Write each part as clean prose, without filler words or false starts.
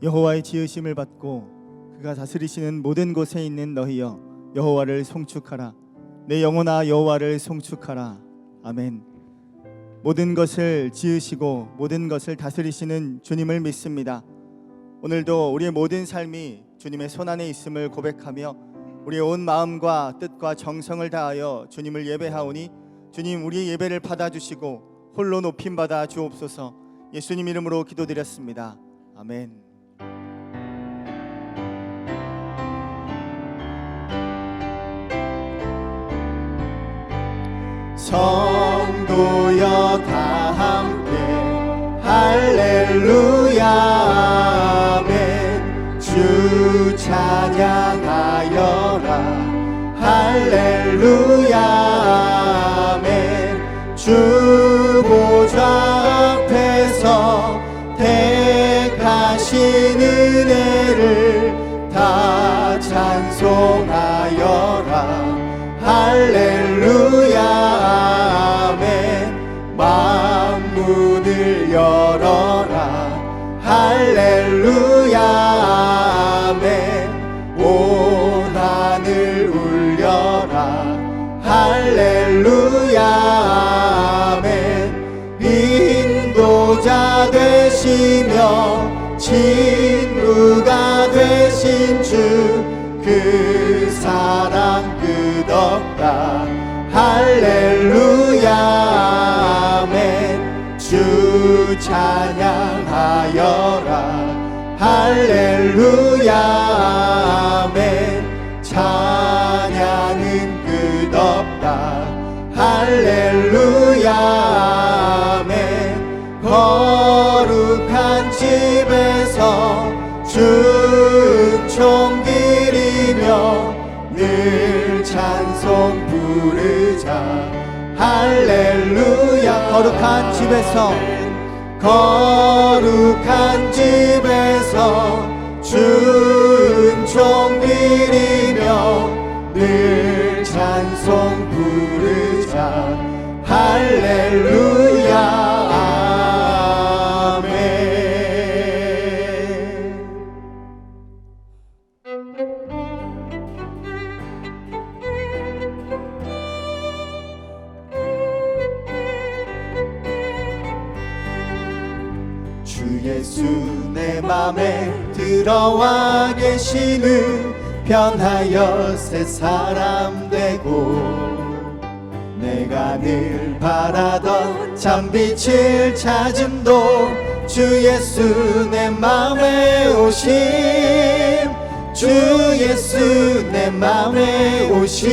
여호와의 지으심을 받고 그가 다스리시는 모든 곳에 있는 너희여 여호와를 송축하라. 내 영혼아 여호와를 송축하라. 아멘. 모든 것을 지으시고 모든 것을 다스리시는 주님을 믿습니다. 오늘도 우리의 모든 삶이 주님의 손안에 있음을 고백하며 우리의 온 마음과 뜻과 정성을 다하여 주님을 예배하오니 주님 우리의 예배를 받아주시고 홀로 높임받아 주옵소서. 예수님 이름으로 기도드렸습니다. 아멘. 성도여 다 함께 할렐루야 아멘. 주 찬양하여라 할렐루야 아멘. 주 보좌 앞에서 택하신 은혜를 다 찬송하여라 할렐루야 아멘. 만문을 열어라 할렐루야 아멘. 온 하늘 울려라 할렐루야 아멘. 인도자 되시며 친구가 되신 주 그 사랑 끝없다 할렐루야 아멘. 주 찬양하여라 할렐루야 아멘. 찬양은 끝없다 할렐루야 아멘. 거룩한 집에서 은총 드리며 늘 찬송 부르자 할렐루야. 거룩한 집에서 은총 드리며 늘 찬송 부르자 할렐루야 예수 내 맘에 들어와 계시는 변하여 새 사람 되고 내가 늘 바라던 참빛을 찾음도 주 예수 내 맘에 오심 주 예수 내 맘에 오심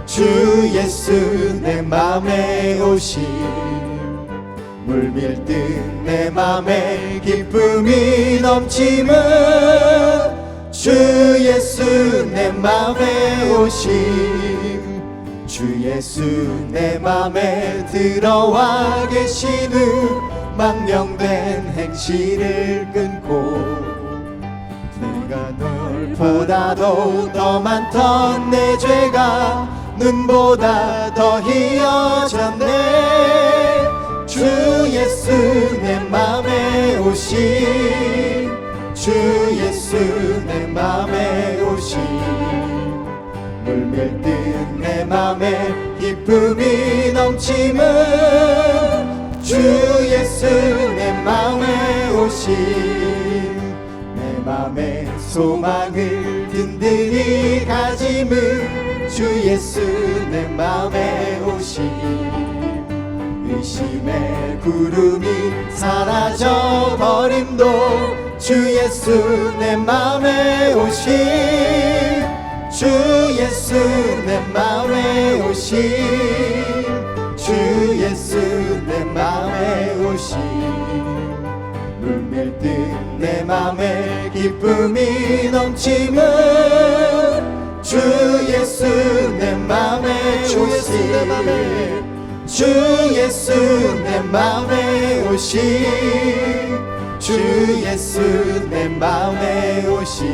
주 예수 내 맘에 오심 물밀듯 내 맘에 기쁨이 넘치는 주 예수 내 맘에 오심 주 예수 내 맘에 들어와 계시는 망령된 행실을 끊고 내가 널 보다도 더 많던 내 죄가 눈보다 더 희어졌네 주 예수 내 맘에 오심 주 예수 내 맘에 오심 물밀듯 내 맘에 기쁨이 넘치는 주 예수 내 맘에 오심 내 맘에 소망을 든든히 가짐은 주 예수 내 맘에 오심 의심의 구름이 사라져 버림도 주 예수 내 맘에 오심 주 예수 내 맘에 오심 주 예수 내 맘에 오심 물밀듯 내 맘에 기쁨이 넘치는 주 예수 내 맘에 오심 주 예수 내 맘에 오심 주 예수 내 맘에 오심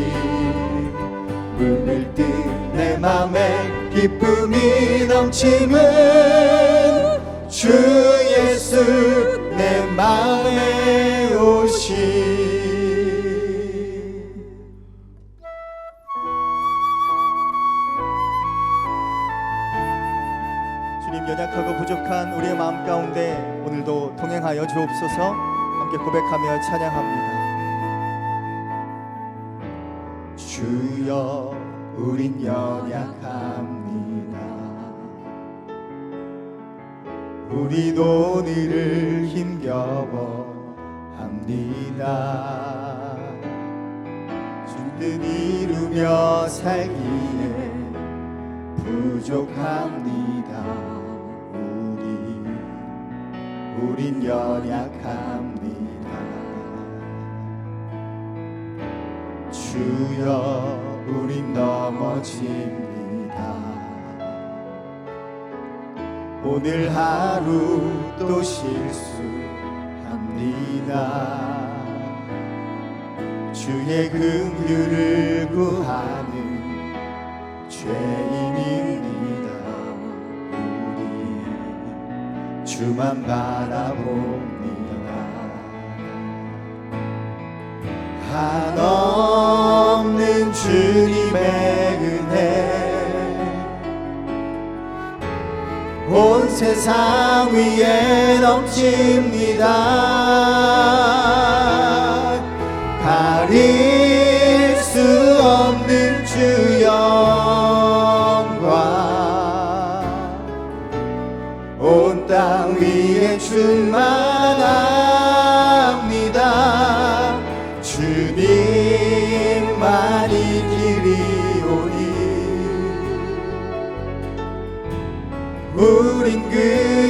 물밀듯 내 맘에 기쁨이 넘치는 주 예수 내 맘에 오심 주님, 연약하고 부족한 우리의 마음 가운데 오늘도 동행하여 주옵소서. 함께 고백하며 찬양합니다. 주여, 우린 연약합니다. 우린 오늘을 힘겨워 합니다. 준 뜻 이루며 살기에 부족합니다. 우린 연약합니다. 주여, 우린 넘어집니다. 오늘 하루 또 실수합니다. 주의 긍휼을 구하는 죄인입니다. 우리 주만 바라봅니다. 한없는 주님의 은혜 온 세상 위에 넘칩니다. 가릴 수 없는 주 영광 온 땅 위에 충만합니다. 주님만이 길이오니 우린 그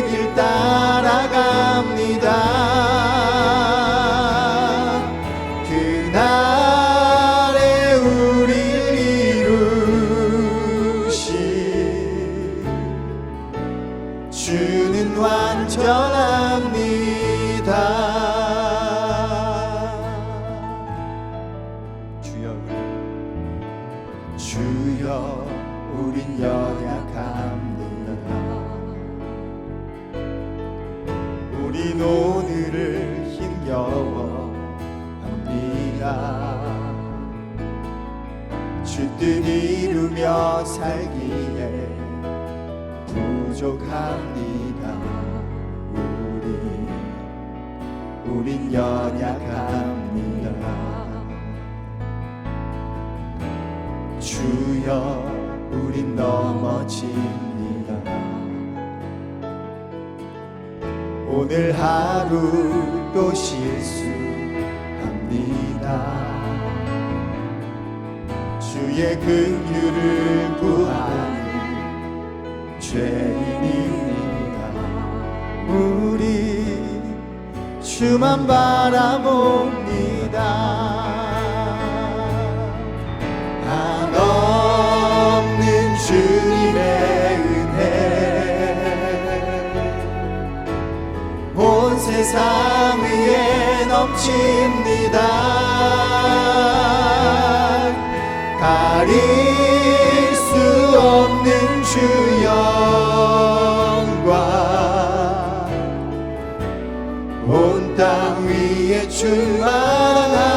길 따라갑니다. 그날에 우릴 이루신 주는 완전합니다. 주여, 우린 연약합니다. 우린 오늘을 힘겨워 합니다. 주 뜻 이루며 살기에 부족합니다. 우린 연약합니다. 주여, 우린 넘어집니다. 오늘 하루 또 실수합니다. 주의 긍휼을 구하는 죄인입니다. 우리 주만 바라봅니다. 한없는 주님의 은혜 온 세상 위에 넘칩니다. 가릴 수 없는 주 영광 온 땅 위에 충만합니다.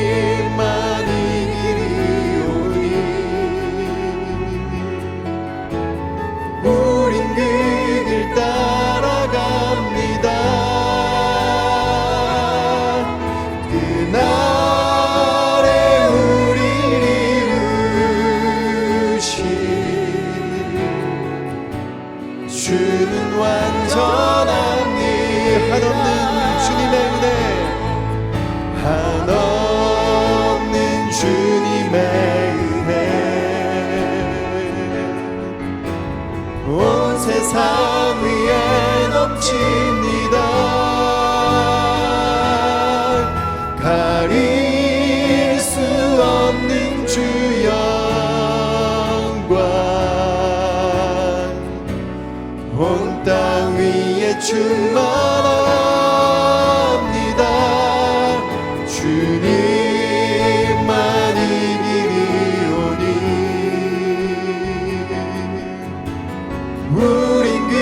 주님만이 길이오니 우린 그 길 따라갑니다. 그날에 우릴 이루신 주는 완전합니다. 한없는 주님의 은혜, 한없는 주님의 은혜 온 세상 위에 넘칩니다. 가릴 수 없는 주 영광 온 땅 위에 충만합니다. 주님만이 길이오니 우린 그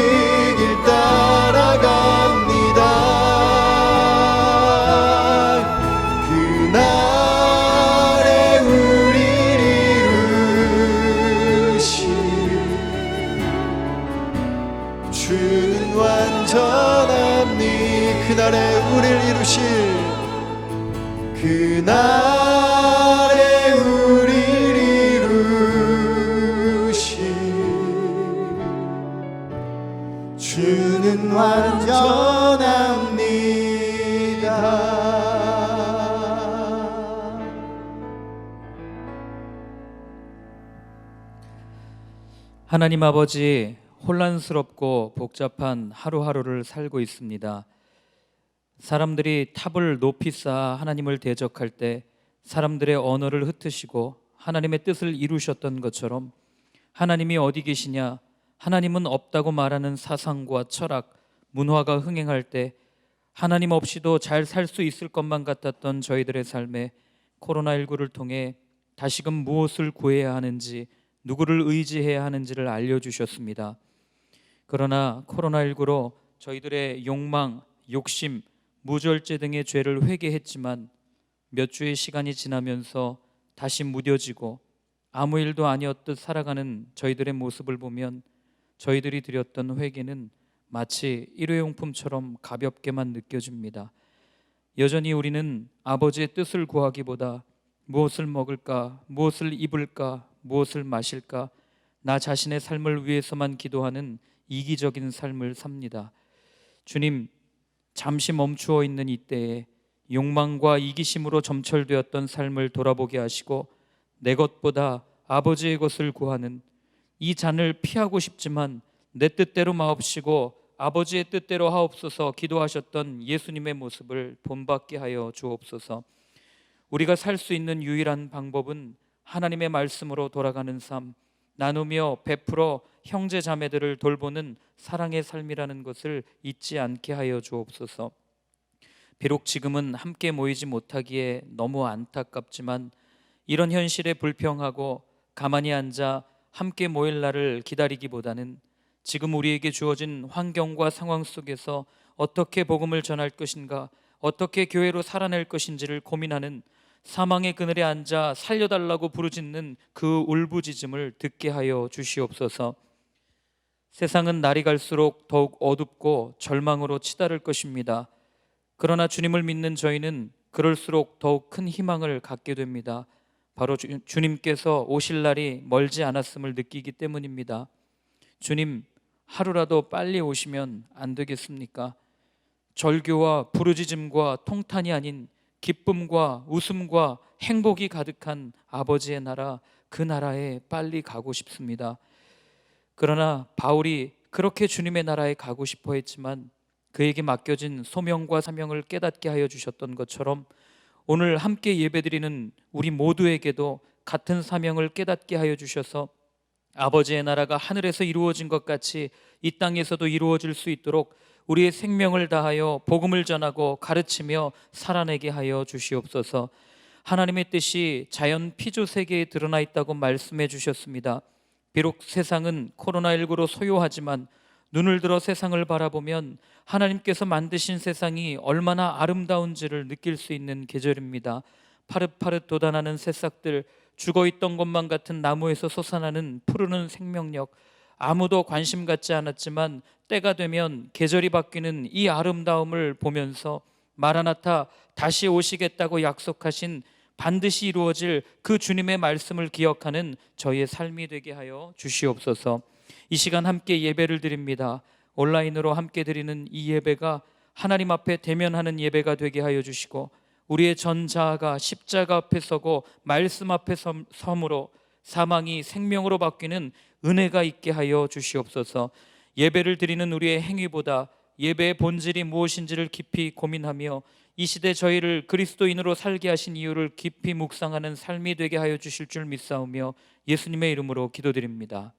길 따라갑니다. 그날에 우릴 그날에 우리를 이루실, 그날에 우리를 이루실 주는 완전합니다. 하나님 아버지, 혼란스럽고 복잡한 하루하루를 살고 있습니다. 사람들이 탑을 높이 쌓아 하나님을 대적할 때 사람들의 언어를 흩으시고 하나님의 뜻을 이루셨던 것처럼, 하나님이 어디 계시냐, 하나님은 없다고 말하는 사상과 철학, 문화가 흥행할 때 하나님 없이도 잘 살 수 있을 것만 같았던 저희들의 삶에 코로나19를 통해 다시금 무엇을 구해야 하는지, 누구를 의지해야 하는지를 알려주셨습니다. 그러나 코로나19로 저희들의 욕망, 욕심, 무절제 등의 죄를 회개했지만 몇 주의 시간이 지나면서 다시 무뎌지고 아무 일도 아니었듯 살아가는 저희들의 모습을 보면 저희들이 드렸던 회개는 마치 일회용품처럼 가볍게만 느껴집니다. 여전히 우리는 아버지의 뜻을 구하기보다 무엇을 먹을까, 무엇을 입을까, 무엇을 마실까, 나 자신의 삶을 위해서만 기도하는 이기적인 삶을 삽니다. 주님, 잠시 멈추어 있는 이때에 욕망과 이기심으로 점철되었던 삶을 돌아보게 하시고 내 것보다 아버지의 것을 구하는, 이 잔을 피하고 싶지만 내 뜻대로 마옵시고 아버지의 뜻대로 하옵소서 기도하셨던 예수님의 모습을 본받게 하여 주옵소서. 우리가 살 수 있는 유일한 방법은 하나님의 말씀으로 돌아가는 삶, 나누며 베풀어 형제 자매들을 돌보는 사랑의 삶이라는 것을 잊지 않게 하여 주옵소서. 비록 지금은 함께 모이지 못하기에 너무 안타깝지만 이런 현실에 불평하고 가만히 앉아 함께 모일 날을 기다리기보다는 지금 우리에게 주어진 환경과 상황 속에서 어떻게 복음을 전할 것인가, 어떻게 교회로 살아낼 것인지를 고민하는, 사망의 그늘에 앉아 살려달라고 부르짖는 그 울부짖음을 듣게 하여 주시옵소서. 세상은 날이 갈수록 더욱 어둡고 절망으로 치달을 것입니다. 그러나 주님을 믿는 저희는 그럴수록 더욱 큰 희망을 갖게 됩니다. 바로 주님께서 오실 날이 멀지 않았음을 느끼기 때문입니다. 주님, 하루라도 빨리 오시면 안 되겠습니까? 절규와 부르짖음과 통탄이 아닌 기쁨과 웃음과 행복이 가득한 아버지의 나라, 그 나라에 빨리 가고 싶습니다. 그러나 바울이 그렇게 주님의 나라에 가고 싶어 했지만 그에게 맡겨진 소명과 사명을 깨닫게 하여 주셨던 것처럼 오늘 함께 예배드리는 우리 모두에게도 같은 사명을 깨닫게 하여 주셔서 아버지의 나라가 하늘에서 이루어진 것 같이 이 땅에서도 이루어질 수 있도록 우리의 생명을 다하여 복음을 전하고 가르치며 살아내게 하여 주시옵소서. 하나님의 뜻이 자연 피조 세계에 드러나 있다고 말씀해 주셨습니다. 비록 세상은 코로나19로 소요하지만 눈을 들어 세상을 바라보면 하나님께서 만드신 세상이 얼마나 아름다운지를 느낄 수 있는 계절입니다. 파릇파릇 돋아나는 새싹들, 죽어있던 것만 같은 나무에서 솟아나는 푸르른 생명력, 아무도 관심 갖지 않았지만 때가 되면 계절이 바뀌는 이 아름다움을 보면서 마라나타, 다시 오시겠다고 약속하신 반드시 이루어질 그 주님의 말씀을 기억하는 저희의 삶이 되게 하여 주시옵소서. 이 시간 함께 예배를 드립니다. 온라인으로 함께 드리는 이 예배가 하나님 앞에 대면하는 예배가 되게 하여 주시고 우리의 전자아가 십자가 앞에 서고 말씀 앞에 섬으로 사망이 생명으로 바뀌는 은혜가 있게 하여 주시옵소서. 예배를 드리는 우리의 행위보다 예배의 본질이 무엇인지를 깊이 고민하며 이 시대 저희를 그리스도인으로 살게 하신 이유를 깊이 묵상하는 삶이 되게 하여 주실 줄 믿사오며 예수님의 이름으로 기도드립니다.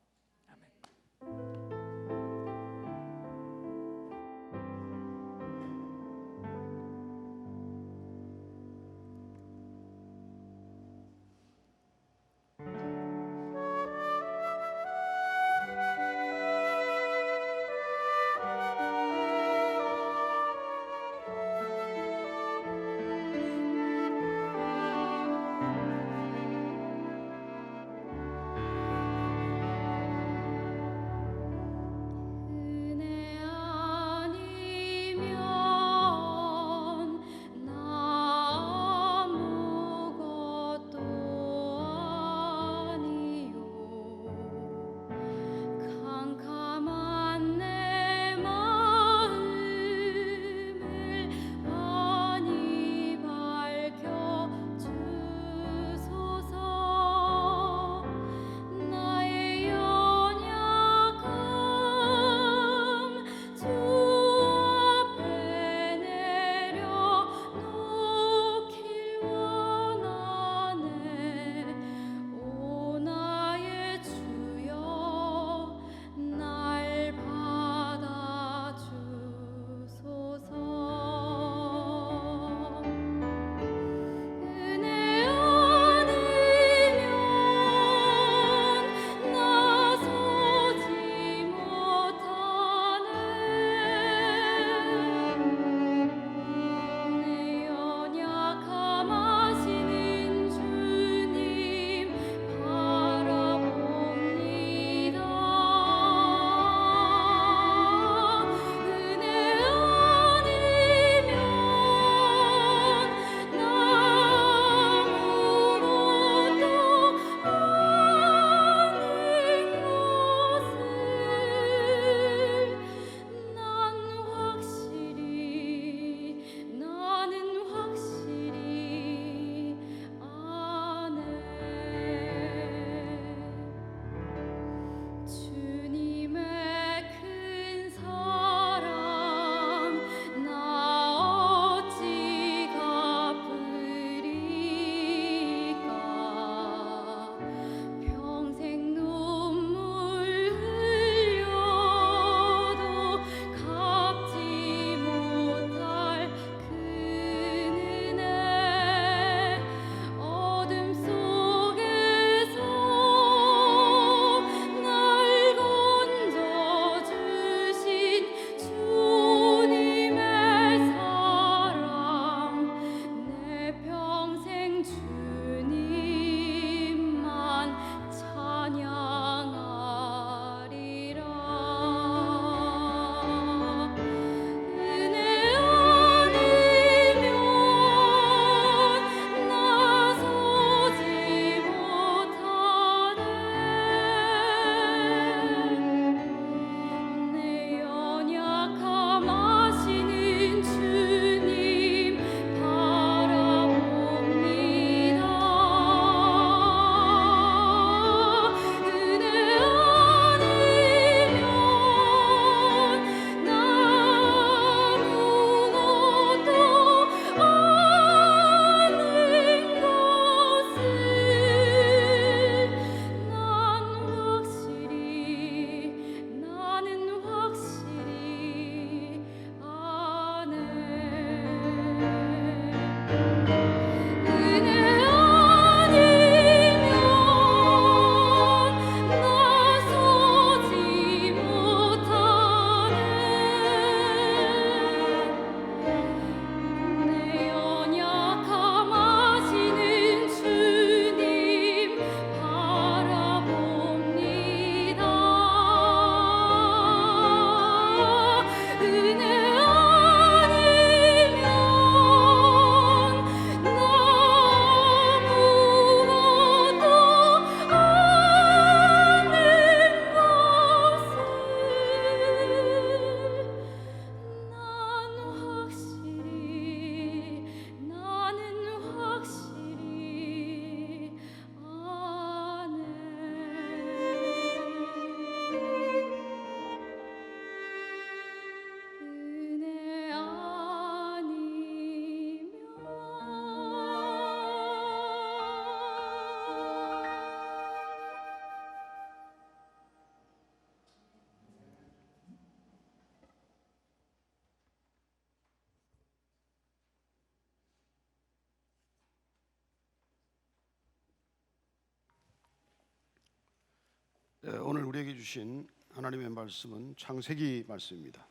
오늘 우리에게 주신 하나님의 말씀은 창세기 말씀입니다.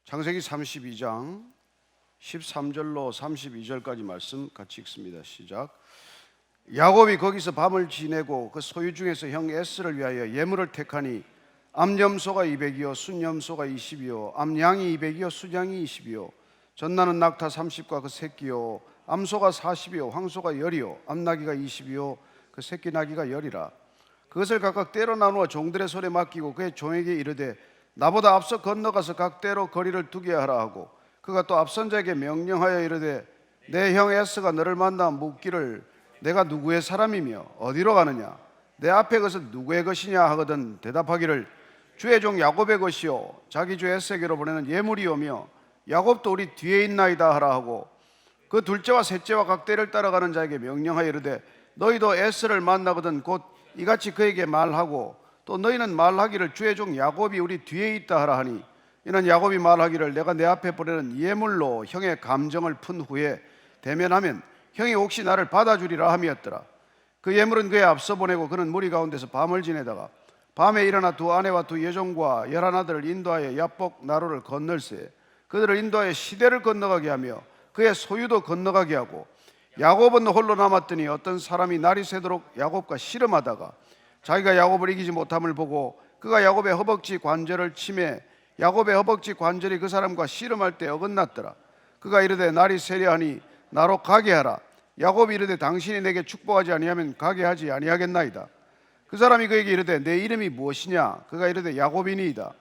창세기 32장 13절로 32절까지 말씀 같이 읽습니다. 시작. 야곱이 거기서 밤을 지내고 그 소유 중에서 형 에스를 위하여 예물을 택하니 암염소가 200이요 순염소가 20이요 암양이 200이요 수장이 20이요 전나는 낙타 30과 그 새끼요 암소가 40이요 황소가 10이요 암나귀가 20이요 그 새끼 나귀가 10이라. 그것을 각각 때로 나누어 종들의 손에 맡기고 그의 종에게 이르되 나보다 앞서 건너가서 각 때로 거리를 두게 하라 하고, 그가 또 앞선 자에게 명령하여 이르되 내 형 에스가 너를 만나 묻기를 내가 누구의 사람이며 어디로 가느냐, 내 앞에 것은 누구의 것이냐 하거든 대답하기를 주의 종 야곱의 것이요 자기 주 에스에게로 보내는 예물이오며 야곱도 우리 뒤에 있나이다 하라 하고, 그 둘째와 셋째와 각 때를 따라가는 자에게 명령하여 이르되 너희도 에스를 만나거든 곧 이같이 그에게 말하고, 또 너희는 말하기를 주의 종 야곱이 우리 뒤에 있다 하라 하니, 이는 야곱이 말하기를 내가 내 앞에 보내는 예물로 형의 감정을 푼 후에 대면하면 형이 혹시 나를 받아주리라 함이었더라. 그 예물은 그에 앞서 보내고 그는 무리 가운데서 밤을 지내다가 밤에 일어나 두 아내와 두 여종과 11아들을 인도하여 야복 나루를 건널세 그들을 인도하여 시대를 건너가게 하며 그의 소유도 건너가게 하고, 야곱은 홀로 남았더니 어떤 사람이 날이 새도록 야곱과 씨름하다가 자기가 야곱을 이기지 못함을 보고 그가 야곱의 허벅지 관절을 치매 야곱의 허벅지 관절이 그 사람과 씨름할 때 어긋났더라. 그가 이르되 날이 세려하니 나로 가게 하라. 야곱이 이르되 당신이 내게 축복하지 아니하면 가게 하지 아니하겠나이다. 그 사람이 그에게 이르되 내 이름이 무엇이냐. 그가 이르되 야곱이니이다.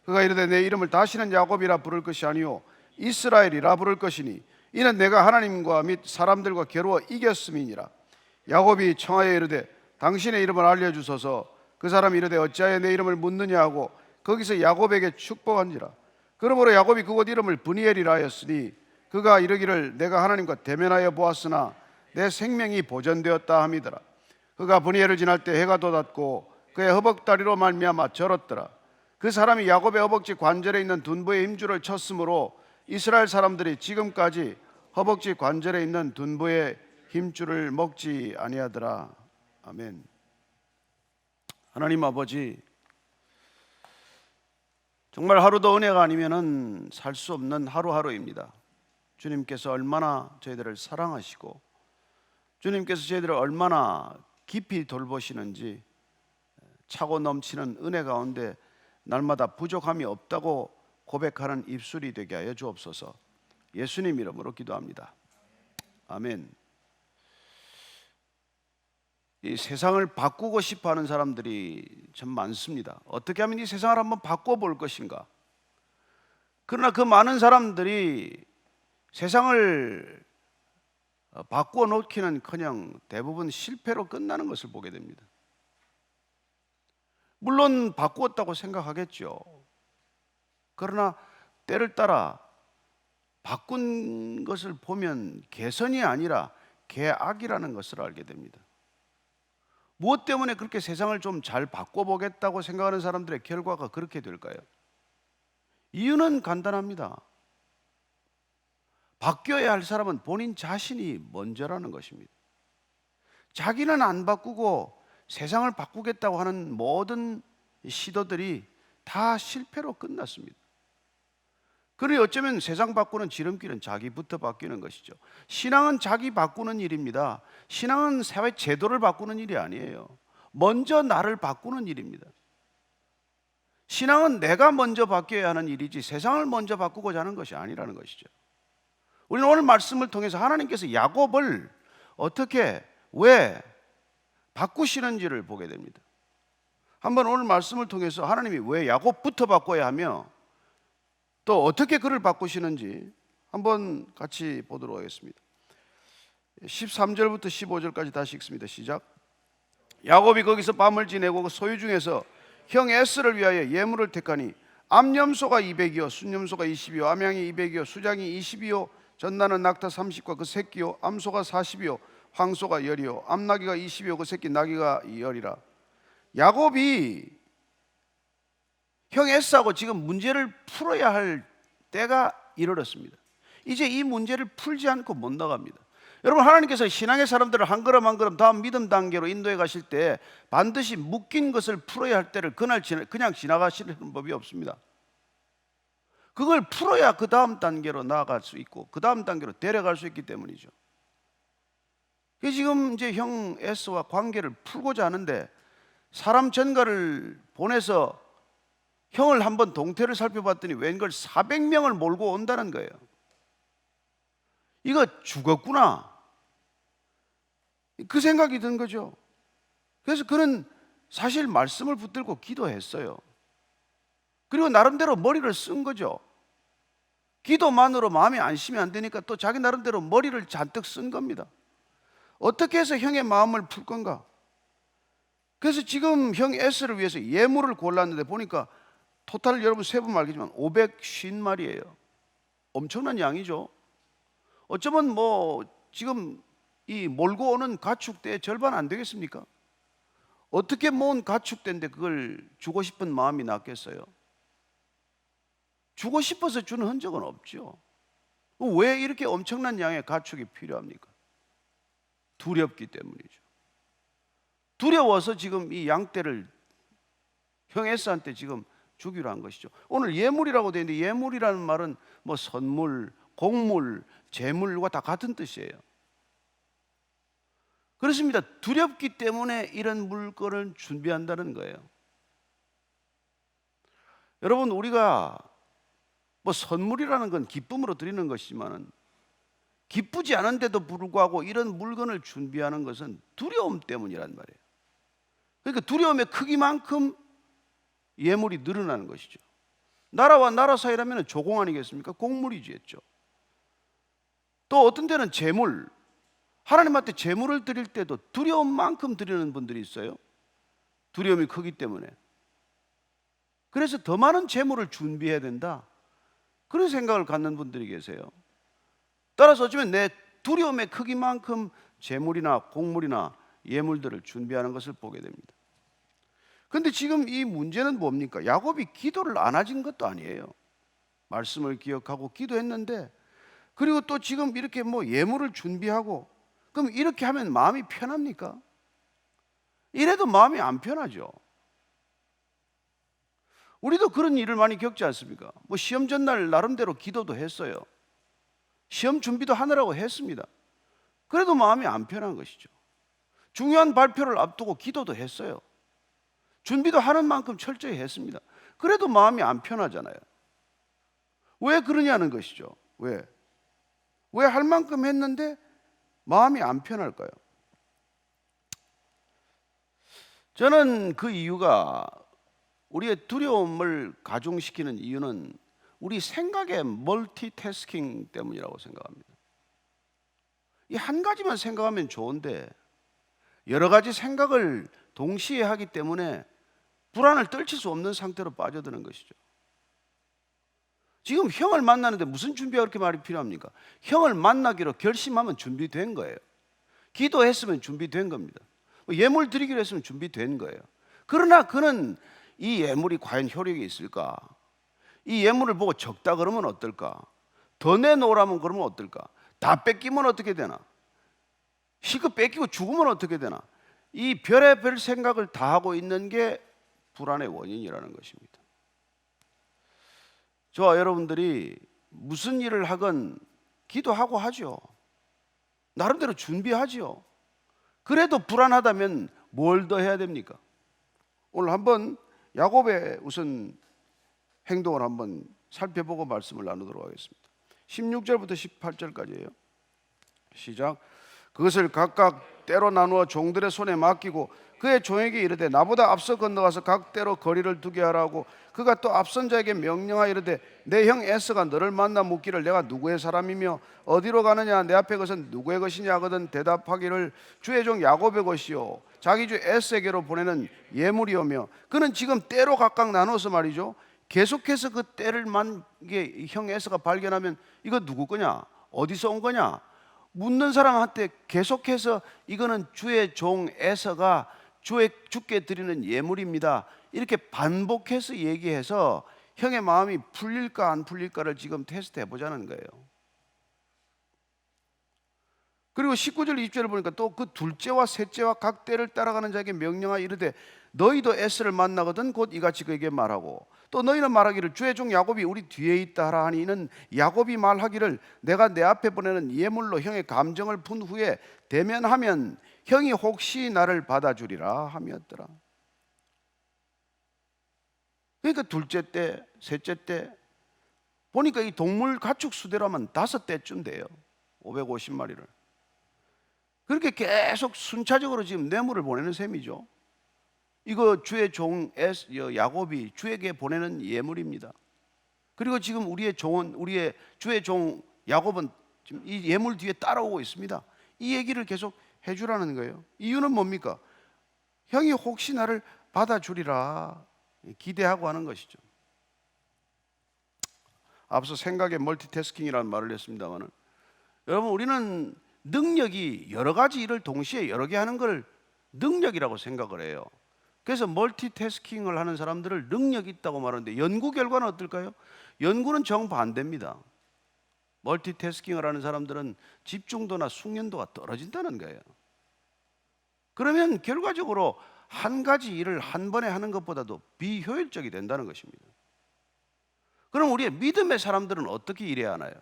그가 이르되 내 이름을 다시는 야곱이라 부를 것이 아니요 이스라엘이라 부를 것이니 이는 내가 하나님과 및 사람들과 겨루어 이겼음이니라. 야곱이 청하여 이르되 당신의 이름을 알려주소서. 그 사람이 이르되 어찌하여 내 이름을 묻느냐 하고 거기서 야곱에게 축복한지라. 그러므로 야곱이 그곳 이름을 브니엘이라 하였으니 그가 이르기를 내가 하나님과 대면하여 보았으나 내 생명이 보존되었다 함이더라. 그가 브니엘을 지날 때 해가 돋았고 그의 허벅다리로 말미암아 절었더라. 그 사람이 야곱의 허벅지 관절에 있는 둔부의 힘줄을 쳤으므로 이스라엘 사람들이 지금까지 허벅지 관절에 있는 둔부의 힘줄을 먹지 아니하더라. 아멘. 하나님 아버지, 정말 하루도 은혜가 아니면은 살 수 없는 하루하루입니다. 주님께서 얼마나 저희들을 사랑하시고 주님께서 저희들을 얼마나 깊이 돌보시는지 차고 넘치는 은혜 가운데 날마다 부족함이 없다고 고백하는 입술이 되게 하여 주옵소서. 예수님 이름으로 기도합니다. 아멘. 이 세상을 바꾸고 싶어하는 사람들이 참 많습니다. 어떻게 하면 이 세상을 한번 바꿔볼 것인가. 그러나 그 많은 사람들이 세상을 바꾸어 놓기는커녕 대부분 실패로 끝나는 것을 보게 됩니다. 물론 바꾸었다고 생각하겠죠. 그러나 때를 따라 바꾼 것을 보면 개선이 아니라 개악이라는 것을 알게 됩니다. 무엇 때문에 그렇게 세상을 좀 잘 바꿔보겠다고 생각하는 사람들의 결과가 그렇게 될까요? 이유는 간단합니다. 바뀌어야 할 사람은 본인 자신이 먼저라는 것입니다. 자기는 안 바꾸고 세상을 바꾸겠다고 하는 모든 시도들이 다 실패로 끝났습니다. 그러니 어쩌면 세상 바꾸는 지름길은 자기부터 바뀌는 것이죠. 신앙은 자기 바꾸는 일입니다. 신앙은 사회 제도를 바꾸는 일이 아니에요. 먼저 나를 바꾸는 일입니다. 신앙은 내가 먼저 바뀌어야 하는 일이지 세상을 먼저 바꾸고자 하는 것이 아니라는 것이죠. 우리는 오늘 말씀을 통해서 하나님께서 야곱을 어떻게 왜 바꾸시는지를 보게 됩니다. 한번 오늘 말씀을 통해서 하나님이 왜 야곱부터 바꿔야 하며 또 어떻게 그를 바꾸시는지 한번 같이 보도록 하겠습니다. 13절부터 15절까지 다시 읽습니다. 시작. 야곱이 거기서 밤을 지내고 그 소유 중에서 형 에스를 위하여 예물을 택하니 암염소가 200이요 순염소가 20이요 암양이 200이요 수장이 20이요 전나는 낙타 30과 그 새끼요 암소가 40이요 황소가 10이요 암나귀가 20이요 그 새끼 나귀가 10이라. 야곱이 형 에스하고 지금 문제를 풀어야 할 때가 이르렀습니다. 이제 이 문제를 풀지 않고 못 나갑니다. 여러분, 하나님께서 신앙의 사람들을 한 걸음 한 걸음 다음 믿음 단계로 인도해 가실 때 반드시 묶인 것을 풀어야 할 때를 그냥 지나가시는 법이 없습니다. 그걸 풀어야 그 다음 단계로 나아갈 수 있고 그 다음 단계로 데려갈 수 있기 때문이죠. 지금 이제 형 S와 관계를 풀고자 하는데 사람 전가를 보내서 형을 한번 동태를 살펴봤더니 웬걸 400명을 몰고 온다는 거예요. 이거 죽었구나, 그 생각이 든 거죠. 그래서 그는 사실 말씀을 붙들고 기도했어요. 그리고 나름대로 머리를 쓴 거죠. 기도만으로 마음이 안심이 안 되니까 또 자기 나름대로 머리를 잔뜩 쓴 겁니다. 어떻게 해서 형의 마음을 풀 건가? 그래서 지금 형 S를 위해서 예물을 골랐는데 보니까 토탈 여러분 세보면 알겠지만 550마리예요. 엄청난 양이죠. 어쩌면 뭐 지금 이 몰고 오는 가축대의 절반 안 되겠습니까? 어떻게 모은 가축대인데 그걸 주고 싶은 마음이 났겠어요? 주고 싶어서 주는 흔적은 없죠. 왜 이렇게 엄청난 양의 가축이 필요합니까? 두렵기 때문이죠. 두려워서 지금 이 양떼를 형 S한테 지금 주기로 한 것이죠. 오늘 예물이라고 되어 있는데 예물이라는 말은 뭐 선물, 곡물, 재물과 다 같은 뜻이에요. 그렇습니다. 두렵기 때문에 이런 물건을 준비한다는 거예요. 여러분, 우리가 뭐 선물이라는 건 기쁨으로 드리는 것이지만 기쁘지 않은데도 불구하고 이런 물건을 준비하는 것은 두려움 때문이란 말이에요. 그러니까 두려움의 크기만큼 예물이 늘어나는 것이죠. 나라와 나라 사이라면 조공 아니겠습니까? 곡물이지 했죠. 또 어떤 때는 재물, 하나님한테 재물을 드릴 때도 두려움만큼 드리는 분들이 있어요. 두려움이 크기 때문에. 그래서 더 많은 재물을 준비해야 된다, 그런 생각을 갖는 분들이 계세요. 따라서 어쩌면 내 두려움의 크기만큼 재물이나 곡물이나 예물들을 준비하는 것을 보게 됩니다. 그런데 지금 이 문제는 뭡니까? 야곱이 기도를 안 하진 것도 아니에요. 말씀을 기억하고 기도했는데, 그리고 또 지금 이렇게 뭐 예물을 준비하고, 그럼 이렇게 하면 마음이 편합니까? 이래도 마음이 안 편하죠. 우리도 그런 일을 많이 겪지 않습니까? 뭐 시험 전날 나름대로 기도도 했어요. 시험 준비도 하느라고 했습니다. 그래도 마음이 안 편한 것이죠. 중요한 발표를 앞두고 기도도 했어요. 준비도 하는 만큼 철저히 했습니다. 그래도 마음이 안 편하잖아요. 왜 그러냐는 것이죠. 왜 할 만큼 했는데 마음이 안 편할까요? 저는 그 이유가, 우리의 두려움을 가중시키는 이유는 우리 생각의 멀티태스킹 때문이라고 생각합니다. 이 한 가지만 생각하면 좋은데 여러 가지 생각을 동시에 하기 때문에 불안을 떨칠 수 없는 상태로 빠져드는 것이죠. 지금 형을 만나는데 무슨 준비가 그렇게 말이 필요합니까? 형을 만나기로 결심하면 준비된 거예요. 기도했으면 준비된 겁니다. 예물 드리기로 했으면 준비된 거예요. 그러나 그는 이 예물이 과연 효력이 있을까? 이 예물을 보고 적다 그러면 어떨까? 더 내놓으라면 그러면 어떨까? 다 뺏기면 어떻게 되나? 실컷 뺏기고 죽으면 어떻게 되나? 이 별의별 생각을 다 하고 있는 게 불안의 원인이라는 것입니다. 저와 여러분들이 무슨 일을 하건 기도하고 하죠. 나름대로 준비하죠. 그래도 불안하다면 뭘 더 해야 됩니까? 오늘 한번 야곱의 우선 행동을 한번 살펴보고 말씀을 나누도록 하겠습니다. 16절부터 18절까지예요. 시작. 그것을 각각 때로 나누어 종들의 손에 맡기고 그의 종에게 이르되 나보다 앞서 건너가서 각 때로 거리를 두게 하라고, 그가 또 앞선 자에게 명령하여 이르되 내 형 에서가 너를 만나 묻기를 내가 누구의 사람이며 어디로 가느냐, 내 앞에 것은 누구의 것이냐 하거든 대답하기를 주의 종 야곱의 것이요 자기 주 에서에게로 보내는 예물이오며. 그는 지금 때로 각각 나눠서 말이죠, 계속해서 그 때를 이게 형 에서가 발견하면 이거 누구 거냐, 어디서 온 거냐 묻는 사람한테 계속해서 이거는 주의 종 에서가 주께 드리는 예물입니다, 이렇게 반복해서 얘기해서 형의 마음이 풀릴까 안 풀릴까를 지금 테스트 해보자는 거예요. 그리고 19절 20절을 보니까 또 그 둘째와 셋째와 각 때를 따라가는 자에게 명령하여 이르되 너희도 에스를 만나거든 곧 이같이 그에게 말하고 또 너희는 말하기를 주의 종 야곱이 우리 뒤에 있다 하라 하니 이는 야곱이 말하기를 내가 내 앞에 보내는 예물로 형의 감정을 푼 후에 대면하면 형이 혹시 나를 받아주리라 함이었더라. 그러니까 둘째 때, 셋째 때 보니까 이 동물 가축 수대로 하면 5대쯤 돼요. 550마리를. 그렇게 계속 순차적으로 지금 뇌물을 보내는 셈이죠. 이거 주의 종 야곱이 주에게 보내는 예물입니다. 그리고 지금 우리의 종은 우리의 주의 종 야곱은 지금 이 예물 뒤에 따라오고 있습니다. 이 얘기를 계속 해주라는 거예요. 이유는 뭡니까? 형이 혹시 나를 받아주리라 기대하고 하는 것이죠. 앞서 생각의 멀티태스킹이라는 말을 했습니다만, 여러분 우리는 능력이 여러 가지 일을 동시에 여러 개 하는 걸 능력이라고 생각을 해요. 그래서 멀티태스킹을 하는 사람들을 능력이 있다고 말하는데 연구 결과는 어떨까요? 연구는 정반대입니다. 멀티태스킹을 하는 사람들은 집중도나 숙련도가 떨어진다는 거예요. 그러면 결과적으로 한 가지 일을 한 번에 하는 것보다도 비효율적이 된다는 것입니다. 그럼 우리의 믿음의 사람들은 어떻게 일해야 하나요?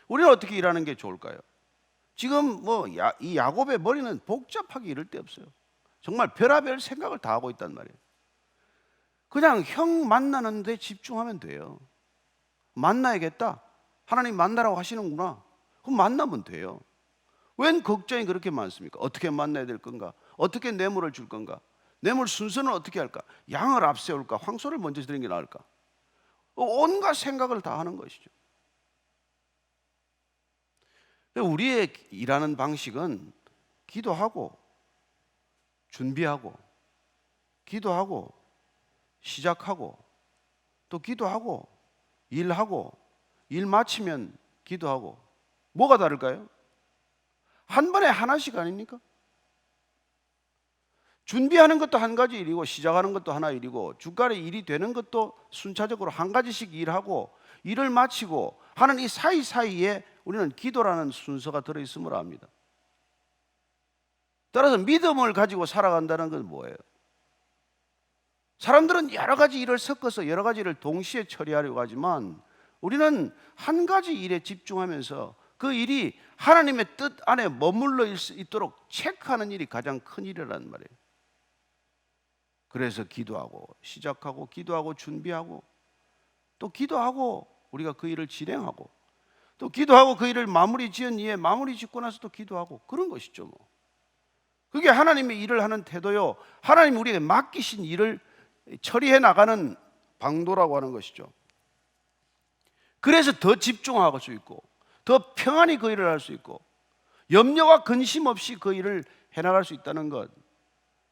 우리는 어떻게 일하는 게 좋을까요? 지금 이 야곱의 머리는 복잡하게 이를 데 없어요. 정말 별의별 생각을 다 하고 있단 말이에요. 그냥 형 만나는 데 집중하면 돼요. 만나야겠다. 하나님 만나라고 하시는구나. 그럼 만나면 돼요. 웬 걱정이 그렇게 많습니까? 어떻게 만나야 될 건가? 어떻게 뇌물을 줄 건가? 뇌물 순서는 어떻게 할까? 양을 앞세울까? 황소를 먼저 드리는 게 나을까? 온갖 생각을 다 하는 것이죠. 우리의 일하는 방식은 기도하고 준비하고 기도하고 시작하고 또 기도하고 일하고 일 마치면 기도하고 뭐가 다를까요? 한 번에 하나씩 아닙니까? 준비하는 것도 한 가지 일이고 시작하는 것도 하나 일이고 중간에 일이 되는 것도 순차적으로 한 가지씩 일하고 일을 마치고 하는 이 사이사이에 우리는 기도라는 순서가 들어있음을 압니다. 따라서 믿음을 가지고 살아간다는 건 뭐예요? 사람들은 여러 가지 일을 섞어서 여러 가지 일을 동시에 처리하려고 하지만 우리는 한 가지 일에 집중하면서 그 일이 하나님의 뜻 안에 머물러 있도록 체크하는 일이 가장 큰 일이라는 말이에요. 그래서 기도하고 시작하고 기도하고 준비하고 또 기도하고 우리가 그 일을 진행하고 또 기도하고 그 일을 마무리 지은 이에 마무리 짓고 나서 또 기도하고 그런 것이죠. 그게 하나님의 일을 하는 태도요. 하나님 우리에게 맡기신 일을 처리해 나가는 방도라고 하는 것이죠. 그래서 더 집중할 수 있고 더 평안히 그 일을 할 수 있고 염려와 근심 없이 그 일을 해나갈 수 있다는 것,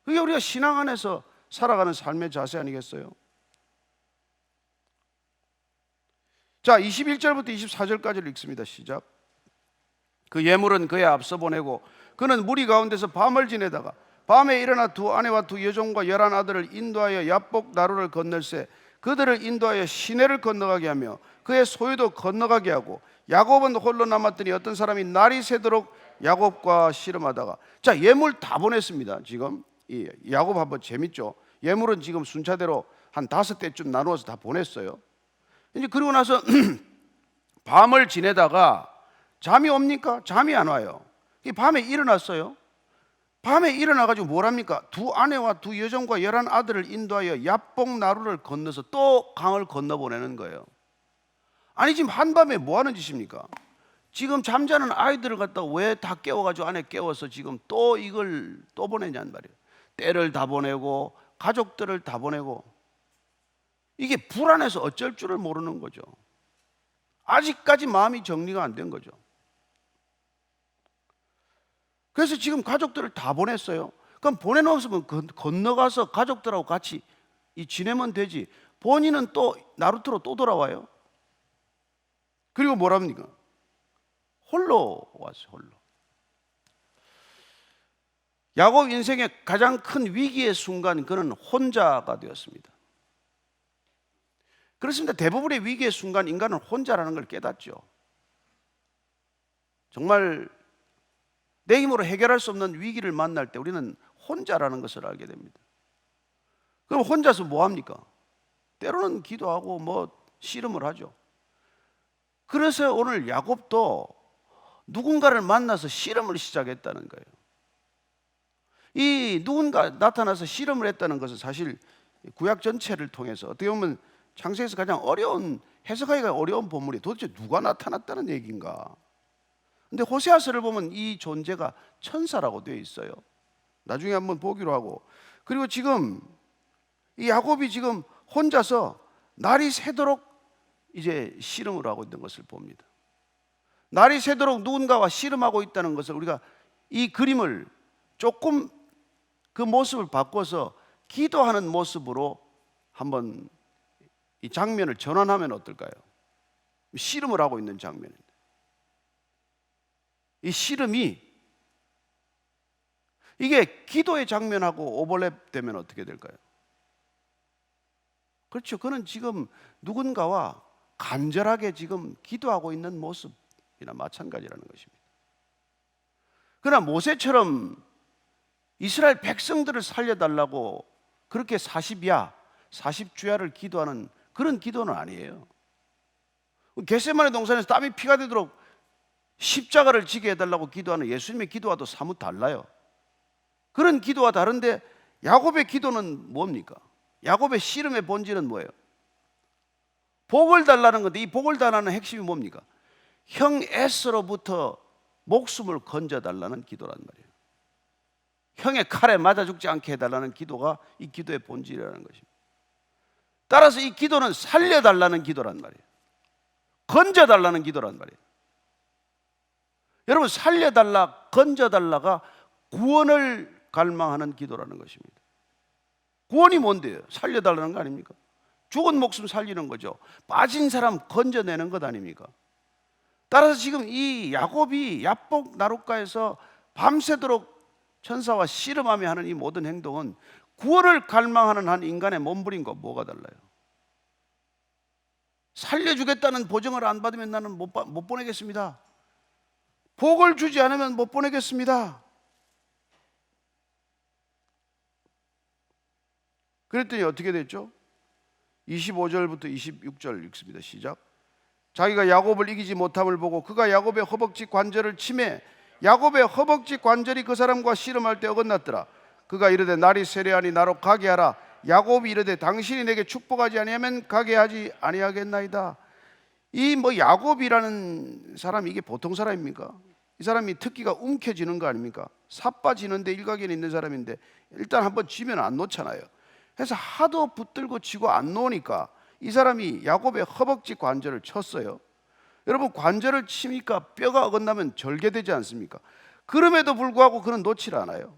그게 우리가 신앙 안에서 살아가는 삶의 자세 아니겠어요? 자, 21절부터 24절까지를 읽습니다. 시작. 그 예물은 그에 앞서 보내고 그는 무리 가운데서 밤을 지내다가 밤에 일어나 두 아내와 두 여종과 11 아들을 인도하여 야복 나루를 건널세 그들을 인도하여 시내를 건너가게 하며 그의 소유도 건너가게 하고 야곱은 홀로 남았더니 어떤 사람이 날이 새도록 야곱과 씨름하다가, 자, 예물 다 보냈습니다. 지금 이 야곱 한번 재밌죠. 예물은 지금 순차대로 한 5대쯤 나누어서 다 보냈어요. 이제 그리고 나서 밤을 지내다가 잠이 옵니까? 잠이 안 와요. 밤에 일어났어요. 밤에 일어나가지고 뭘 합니까? 두 아내와 두 여종과 11 아들을 인도하여 야복 나루를 건너서 또 강을 건너보내는 거예요. 아니 지금 한밤에 뭐 하는 짓입니까? 지금 잠자는 아이들을 갖다 왜 다 깨워가지고 안에 깨워서 지금 또 이걸 또 보내냐는 말이에요. 때를 다 보내고 가족들을 다 보내고, 이게 불안해서 어쩔 줄을 모르는 거죠. 아직까지 마음이 정리가 안 된 거죠. 그래서 지금 가족들을 다 보냈어요. 그럼 보내놓으면 건너가서 가족들하고 같이 지내면 되지. 본인은 또 나루트로 또 돌아와요. 그리고 뭐랍니까? 홀로 왔어요. 홀로. 야곱 인생의 가장 큰 위기의 순간, 그는 혼자가 되었습니다. 그렇습니다. 대부분의 위기의 순간 인간은 혼자라는 걸 깨닫죠. 정말 내 힘으로 해결할 수 없는 위기를 만날 때 우리는 혼자라는 것을 알게 됩니다. 그럼 혼자서 뭐 합니까? 때로는 기도하고 뭐 씨름을 하죠. 그래서 오늘 야곱도 누군가를 만나서 씨름을 시작했다는 거예요. 이 누군가 나타나서 씨름을 했다는 것은 사실 구약 전체를 통해서 어떻게 보면 창세기에서 가장 어려운, 해석하기가 어려운 본문이 도대체 누가 나타났다는 얘기인가. 근데 호세아서를 보면 이 존재가 천사라고 되어 있어요. 나중에 한번 보기로 하고. 그리고 지금 이 야곱이 지금 혼자서 날이 새도록 이제 씨름을 하고 있는 것을 봅니다. 날이 새도록 누군가와 씨름하고 있다는 것을 우리가 이 그림을 조금 그 모습을 바꿔서 기도하는 모습으로 한번 이 장면을 전환하면 어떨까요? 씨름을 하고 있는 장면입니다. 이 씨름이 이게 기도의 장면하고 오버랩되면 어떻게 될까요? 그렇죠. 그는 지금 누군가와 간절하게 지금 기도하고 있는 모습이나 마찬가지라는 것입니다. 그러나 모세처럼 이스라엘 백성들을 살려달라고 그렇게 40주야를 기도하는 그런 기도는 아니에요. 겟세마네 동산에서 땀이 피가 되도록 십자가를 지게 해달라고 기도하는 예수님의 기도와도 사뭇 달라요. 그런 기도와 다른데 야곱의 기도는 뭡니까? 야곱의 씨름의 본질은 뭐예요? 복을 달라는 건데 이 복을 달라는 핵심이 뭡니까? 형 에스로부터 목숨을 건져달라는 기도란 말이에요. 형의 칼에 맞아 죽지 않게 해달라는 기도가 이 기도의 본질이라는 것입니다. 따라서 이 기도는 살려달라는 기도란 말이에요. 건져달라는 기도란 말이에요. 여러분, 살려달라, 건져달라가 구원을 갈망하는 기도라는 것입니다. 구원이 뭔데요? 살려달라는 거 아닙니까? 죽은 목숨 살리는 거죠. 빠진 사람 건져내는 것 아닙니까? 따라서 지금 이 야곱이 야복 나룻가에서 밤새도록 천사와 씨름하며 하는 이 모든 행동은 구원을 갈망하는 한 인간의 몸부림과 뭐가 달라요? 살려주겠다는 보증을 안 받으면 나는 못 보내겠습니다. 복을 주지 않으면 못 보내겠습니다. 그랬더니 어떻게 됐죠? 25절부터 26절 읽습니다. 시작. 자기가 야곱을 이기지 못함을 보고 그가 야곱의 허벅지 관절을 치매 야곱의 허벅지 관절이 그 사람과 씨름할 때 어긋났더라. 그가 이르되 날이 세려하니 나로 가게 하라. 야곱이 이르되 당신이 내게 축복하지 아니하면 가게 하지 아니하겠나이다. 이 야곱이라는 사람이 이게 보통 사람입니까? 이 사람이 특기가 움켜쥐는 거 아닙니까? 삿바지는데 일각에 있는 사람인데 일단 한번 쥐면 안 놓잖아요. 그래서 하도 붙들고 쥐고 안 놓으니까 이 사람이 야곱의 허벅지 관절을 쳤어요. 여러분, 관절을 치니까 뼈가 어긋나면 절개되지 않습니까? 그럼에도 불구하고 그는 놓질 않아요.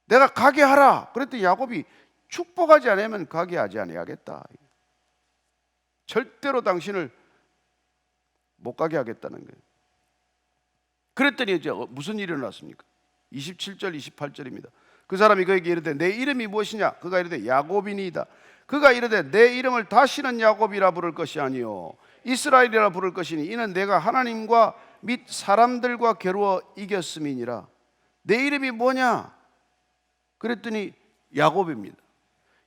내가 가게 하라. 그랬더니 야곱이 축복하지 않으면 가게 하지 아니하겠다. 절대로 당신을 못 가게 하겠다는 거예요. 그랬더니 이제 무슨 일이 일어났습니까? 27절 28절입니다. 그 사람이 그에게 이르되 내 이름이 무엇이냐? 그가 이르되 야곱이니이다. 그가 이르되 내 이름을 다시는 야곱이라 부를 것이 아니요 이스라엘이라 부를 것이니 이는 내가 하나님과 및 사람들과 겨루어 이겼음이니라. 내 이름이 뭐냐? 그랬더니 야곱입니다.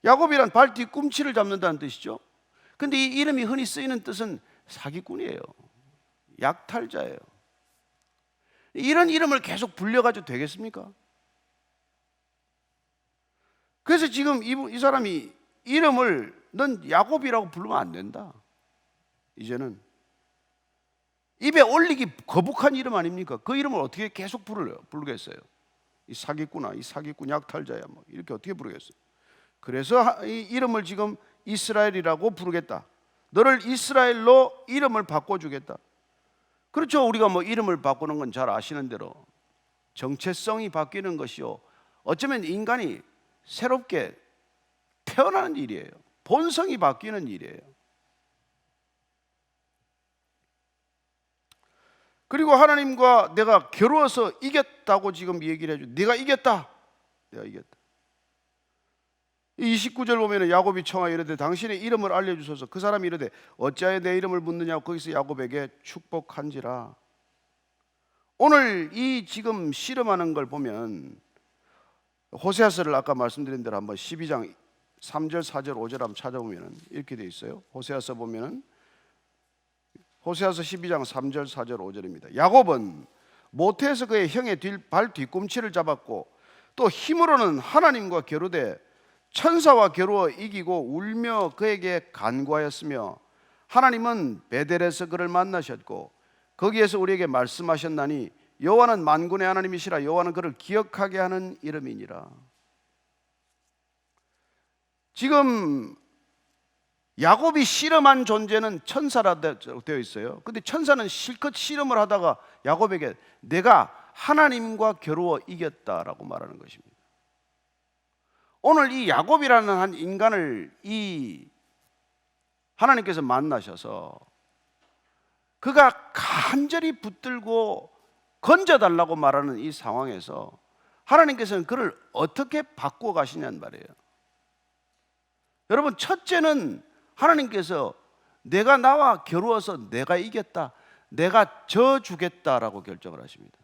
야곱이란 발 뒤꿈치를 잡는다는 뜻이죠. 근데 이 이름이 흔히 쓰이는 뜻은 사기꾼이에요. 약탈자예요. 이런 이름을 계속 불려가지고 되겠습니까? 그래서 지금 이 사람이 이름을 넌 야곱이라고 부르면 안 된다. 이제는 입에 올리기 거북한 이름 아닙니까? 그 이름을 어떻게 계속 부르겠어요? 이 사기꾼아, 이 사기꾼 약탈자야, 이렇게 어떻게 부르겠어요? 그래서 이 이름을 지금 이스라엘이라고 부르겠다. 너를 이스라엘로 이름을 바꿔주겠다. 그렇죠. 우리가 이름을 바꾸는 건 잘 아시는 대로 정체성이 바뀌는 것이요, 어쩌면 인간이 새롭게 태어나는 일이에요. 본성이 바뀌는 일이에요. 그리고 하나님과 내가 겨루어서 이겼다고 지금 얘기를 해줘. 네가 이겼다. 내가 이겼다. 이 29절 보면은 야곱이 청하여 이르되 당신의 이름을 알려주소서. 그 사람이 이르되 어찌하여 내 이름을 묻느냐고 거기서 야곱에게 축복한지라. 오늘 이 지금 씨름하는 걸 보면 호세아서를 아까 말씀드린 대로 한번 12장 3절 4절 5절 한번 찾아보면 이렇게 돼 있어요. 호세아서 보면은 호세아서 12장 3절 4절 5절입니다. 야곱은 모태에서 그의 형의 발 뒤꿈치를 잡았고 또 힘으로는 하나님과 겨루되 천사와 겨루어 이기고 울며 그에게 간구하였으며 하나님은 베델에서 그를 만나셨고 거기에서 우리에게 말씀하셨나니 여호와는 만군의 하나님이시라. 여호와는 그를 기억하게 하는 이름이니라. 지금 야곱이 씨름한 존재는 천사라 되어 있어요. 근데 천사는 실컷 씨름을 하다가 야곱에게 내가 하나님과 겨루어 이겼다라고 말하는 것입니다. 오늘 이 야곱이라는 한 인간을 이 하나님께서 만나셔서 그가 간절히 붙들고 건져달라고 말하는 이 상황에서 하나님께서는 그를 어떻게 바꾸어 가시냐는 말이에요. 여러분, 첫째는 하나님께서 내가 나와 겨루어서 내가 이겼다, 내가 져주겠다라고 결정을 하십니다.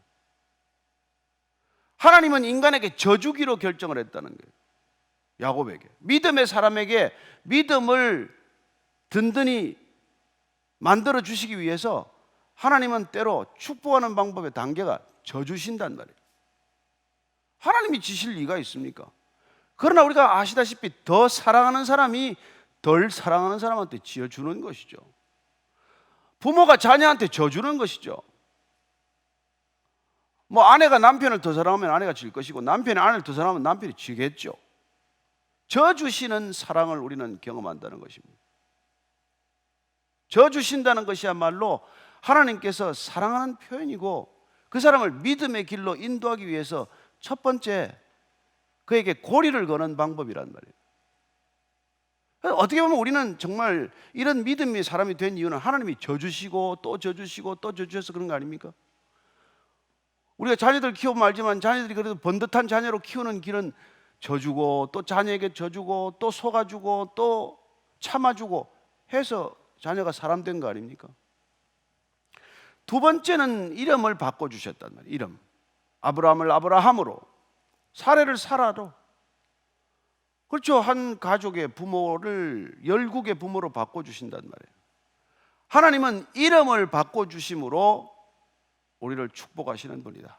하나님은 인간에게 져주기로 결정을 했다는 거예요. 야곱에게, 믿음의 사람에게 믿음을 든든히 만들어 주시기 위해서 하나님은 때로 축복하는 방법의 단계가 져주신단 말이에요. 하나님이 지실 리가 있습니까? 그러나 우리가 아시다시피 더 사랑하는 사람이 덜 사랑하는 사람한테 지어주는 것이죠. 부모가 자녀한테 져주는 것이죠. 뭐 아내가 남편을 더 사랑하면 아내가 질 것이고 남편이 아내를 더 사랑하면 남편이 지겠죠. 져주시는 사랑을 우리는 경험한다는 것입니다. 져주신다는 것이야말로 하나님께서 사랑하는 표현이고 그 사람을 믿음의 길로 인도하기 위해서 첫 번째 그에게 고리를 거는 방법이란 말이에요. 어떻게 보면 우리는 정말 이런 믿음의 사람이 된 이유는 하나님이 져주시고 또 져주시고 또 져주셔서 그런 거 아닙니까? 우리가 자녀들 키우면 알지만 자녀들이 그래도 번듯한 자녀로 키우는 길은 져주고 또 자녀에게 져주고 또 속아주고 또 참아주고 해서 자녀가 사람 된 거 아닙니까? 두 번째는 이름을 바꿔주셨단 말이에요. 이름, 아브라함을 아브라함으로, 사례를 사라로. 그렇죠. 한 가족의 부모를 열국의 부모로 바꿔주신단 말이에요. 하나님은 이름을 바꿔주심으로 우리를 축복하시는 분이다.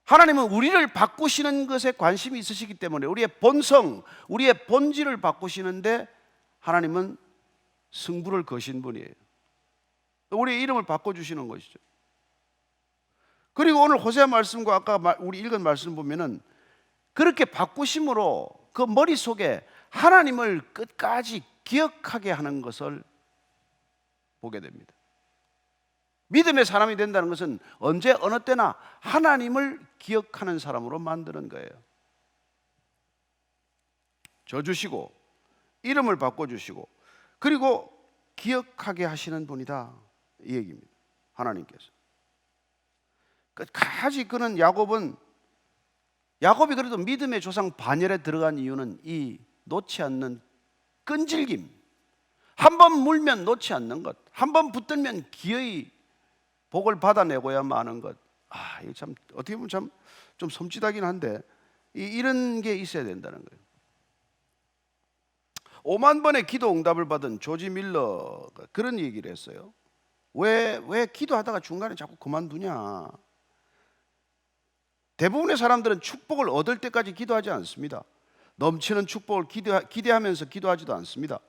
하나님은 우리를 바꾸시는 것에 관심이 있으시기 때문에 우리의 본성, 우리의 본질을 바꾸시는데 하나님은 승부를 거신 분이에요. 우리의 이름을 바꿔주시는 것이죠. 그리고 오늘 호세아 말씀과 아까 우리 읽은 말씀 보면은 그렇게 바꾸심으로 그 머릿속에 하나님을 끝까지 기억하게 하는 것을 보게 됩니다. 믿음의 사람이 된다는 것은 언제 어느 때나 하나님을 기억하는 사람으로 만드는 거예요. 져주시고 이름을 바꿔주시고 그리고 기억하게 하시는 분이다, 이 얘기입니다. 하나님께서 끝까지 그는 야곱이 그래도 믿음의 조상 반열에 들어간 이유는 이 놓지 않는 끈질김, 한 번 물면 놓지 않는 것, 한 번 붙들면 기어이 복을 받아내고야 마는 것. 이거 참 어떻게 보면 참 좀 섬찟하긴 한데 이런 게 있어야 된다는 거예요. 5만 번의 기도 응답을 받은 조지 밀러가 그런 얘기를 했어요. 왜 기도하다가 중간에 자꾸 그만두냐? 대부분의 사람들은 축복을 얻을 때까지 기도하지 않습니다. 넘치는 축복을 기대하면서 기도하지도 않습니다.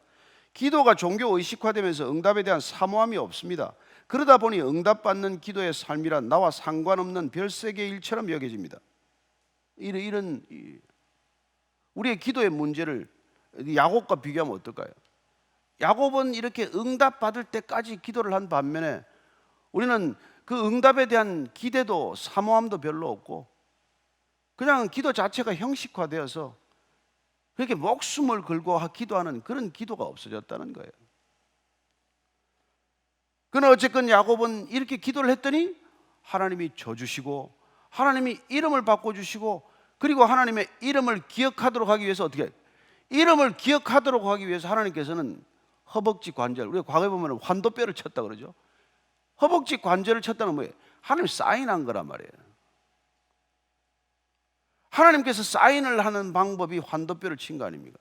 기도가 종교 의식화되면서 응답에 대한 사모함이 없습니다. 그러다 보니 응답받는 기도의 삶이란 나와 상관없는 별세계의 일처럼 여겨집니다. 이런 우리의 기도의 문제를 야곱과 비교하면 어떨까요? 야곱은 이렇게 응답받을 때까지 기도를 한 반면에 우리는 그 응답에 대한 기대도 사모함도 별로 없고 그냥 기도 자체가 형식화되어서 그렇게 목숨을 걸고 기도하는 그런 기도가 없어졌다는 거예요. 그러나 어쨌건 야곱은 이렇게 기도를 했더니 하나님이 져주시고 하나님이 이름을 바꿔주시고 그리고 하나님의 이름을 기억하도록 하기 위해서 어떻게 해요? 이름을 기억하도록 하기 위해서 하나님께서는 허벅지 관절, 우리가 과거에 보면 환도뼈를 쳤다 그러죠. 허벅지 관절을 쳤다는 건 뭐예요? 하나님 사인한 거란 말이에요. 하나님께서 사인을 하는 방법이 환도뼈를 친 거 아닙니까?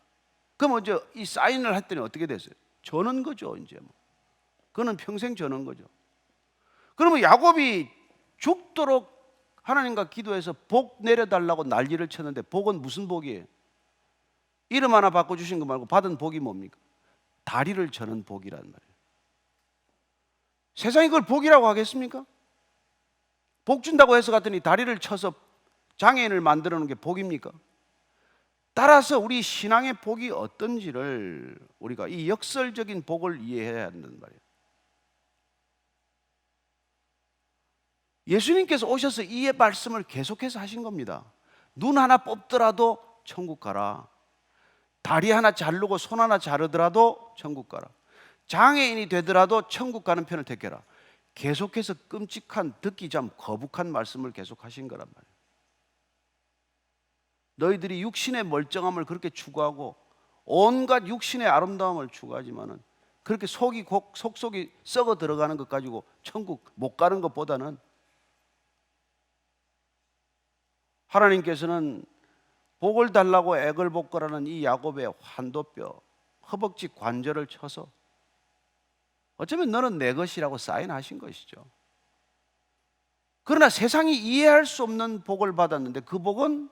그럼 이제 이 사인을 했더니 어떻게 됐어요? 저는 거죠. 이제 뭐. 그는 평생 저는 거죠. 그러면 야곱이 죽도록 하나님과 기도해서 복 내려달라고 난리를 쳤는데 복은 무슨 복이에요? 이름 하나 바꿔주신 거 말고 받은 복이 뭡니까? 다리를 저는 복이란 말이에요. 세상이 그걸 복이라고 하겠습니까? 복 준다고 해서 갔더니 다리를 쳐서 장애인을 만들어 놓은 게 복입니까? 따라서 우리 신앙의 복이 어떤지를 우리가 이 역설적인 복을 이해해야 한단 말이에요. 예수님께서 오셔서 이 말씀을 계속해서 하신 겁니다. 눈 하나 뽑더라도 천국 가라. 다리 하나 자르고 손 하나 자르더라도 천국 가라. 장애인이 되더라도 천국 가는 편을 택해라. 계속해서 끔찍한, 듣기 참 거북한 말씀을 계속하신 거란 말이에요. 너희들이 육신의 멀쩡함을 그렇게 추구하고 온갖 육신의 아름다움을 추구하지만은 그렇게 속속이 썩어 들어가는 것 가지고 천국 못 가는 것보다는 하나님께서는 복을 달라고 액을 볶으라는 이 야곱의 환도뼈, 허벅지 관절을 쳐서 어쩌면 너는 내 것이라고 사인하신 것이죠. 그러나 세상이 이해할 수 없는 복을 받았는데 그 복은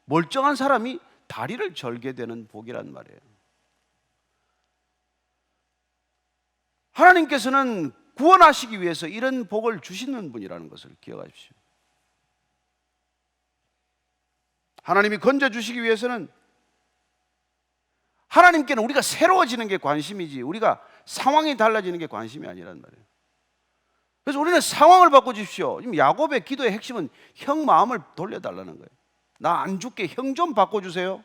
멀쩡한 사람이 다리를 절게 되는 복이란 말이에요. 하나님께서는 구원하시기 위해서 이런 복을 주시는 분이라는 것을 기억하십시오. 하나님이 건져주시기 위해서는 하나님께는 우리가 새로워지는 게 관심이지 우리가 상황이 달라지는 게 관심이 아니란 말이에요. 그래서 우리는 상황을 바꿔주십시오. 지금 야곱의 기도의 핵심은 형 마음을 돌려달라는 거예요. 나 안 죽게 형 좀 바꿔주세요.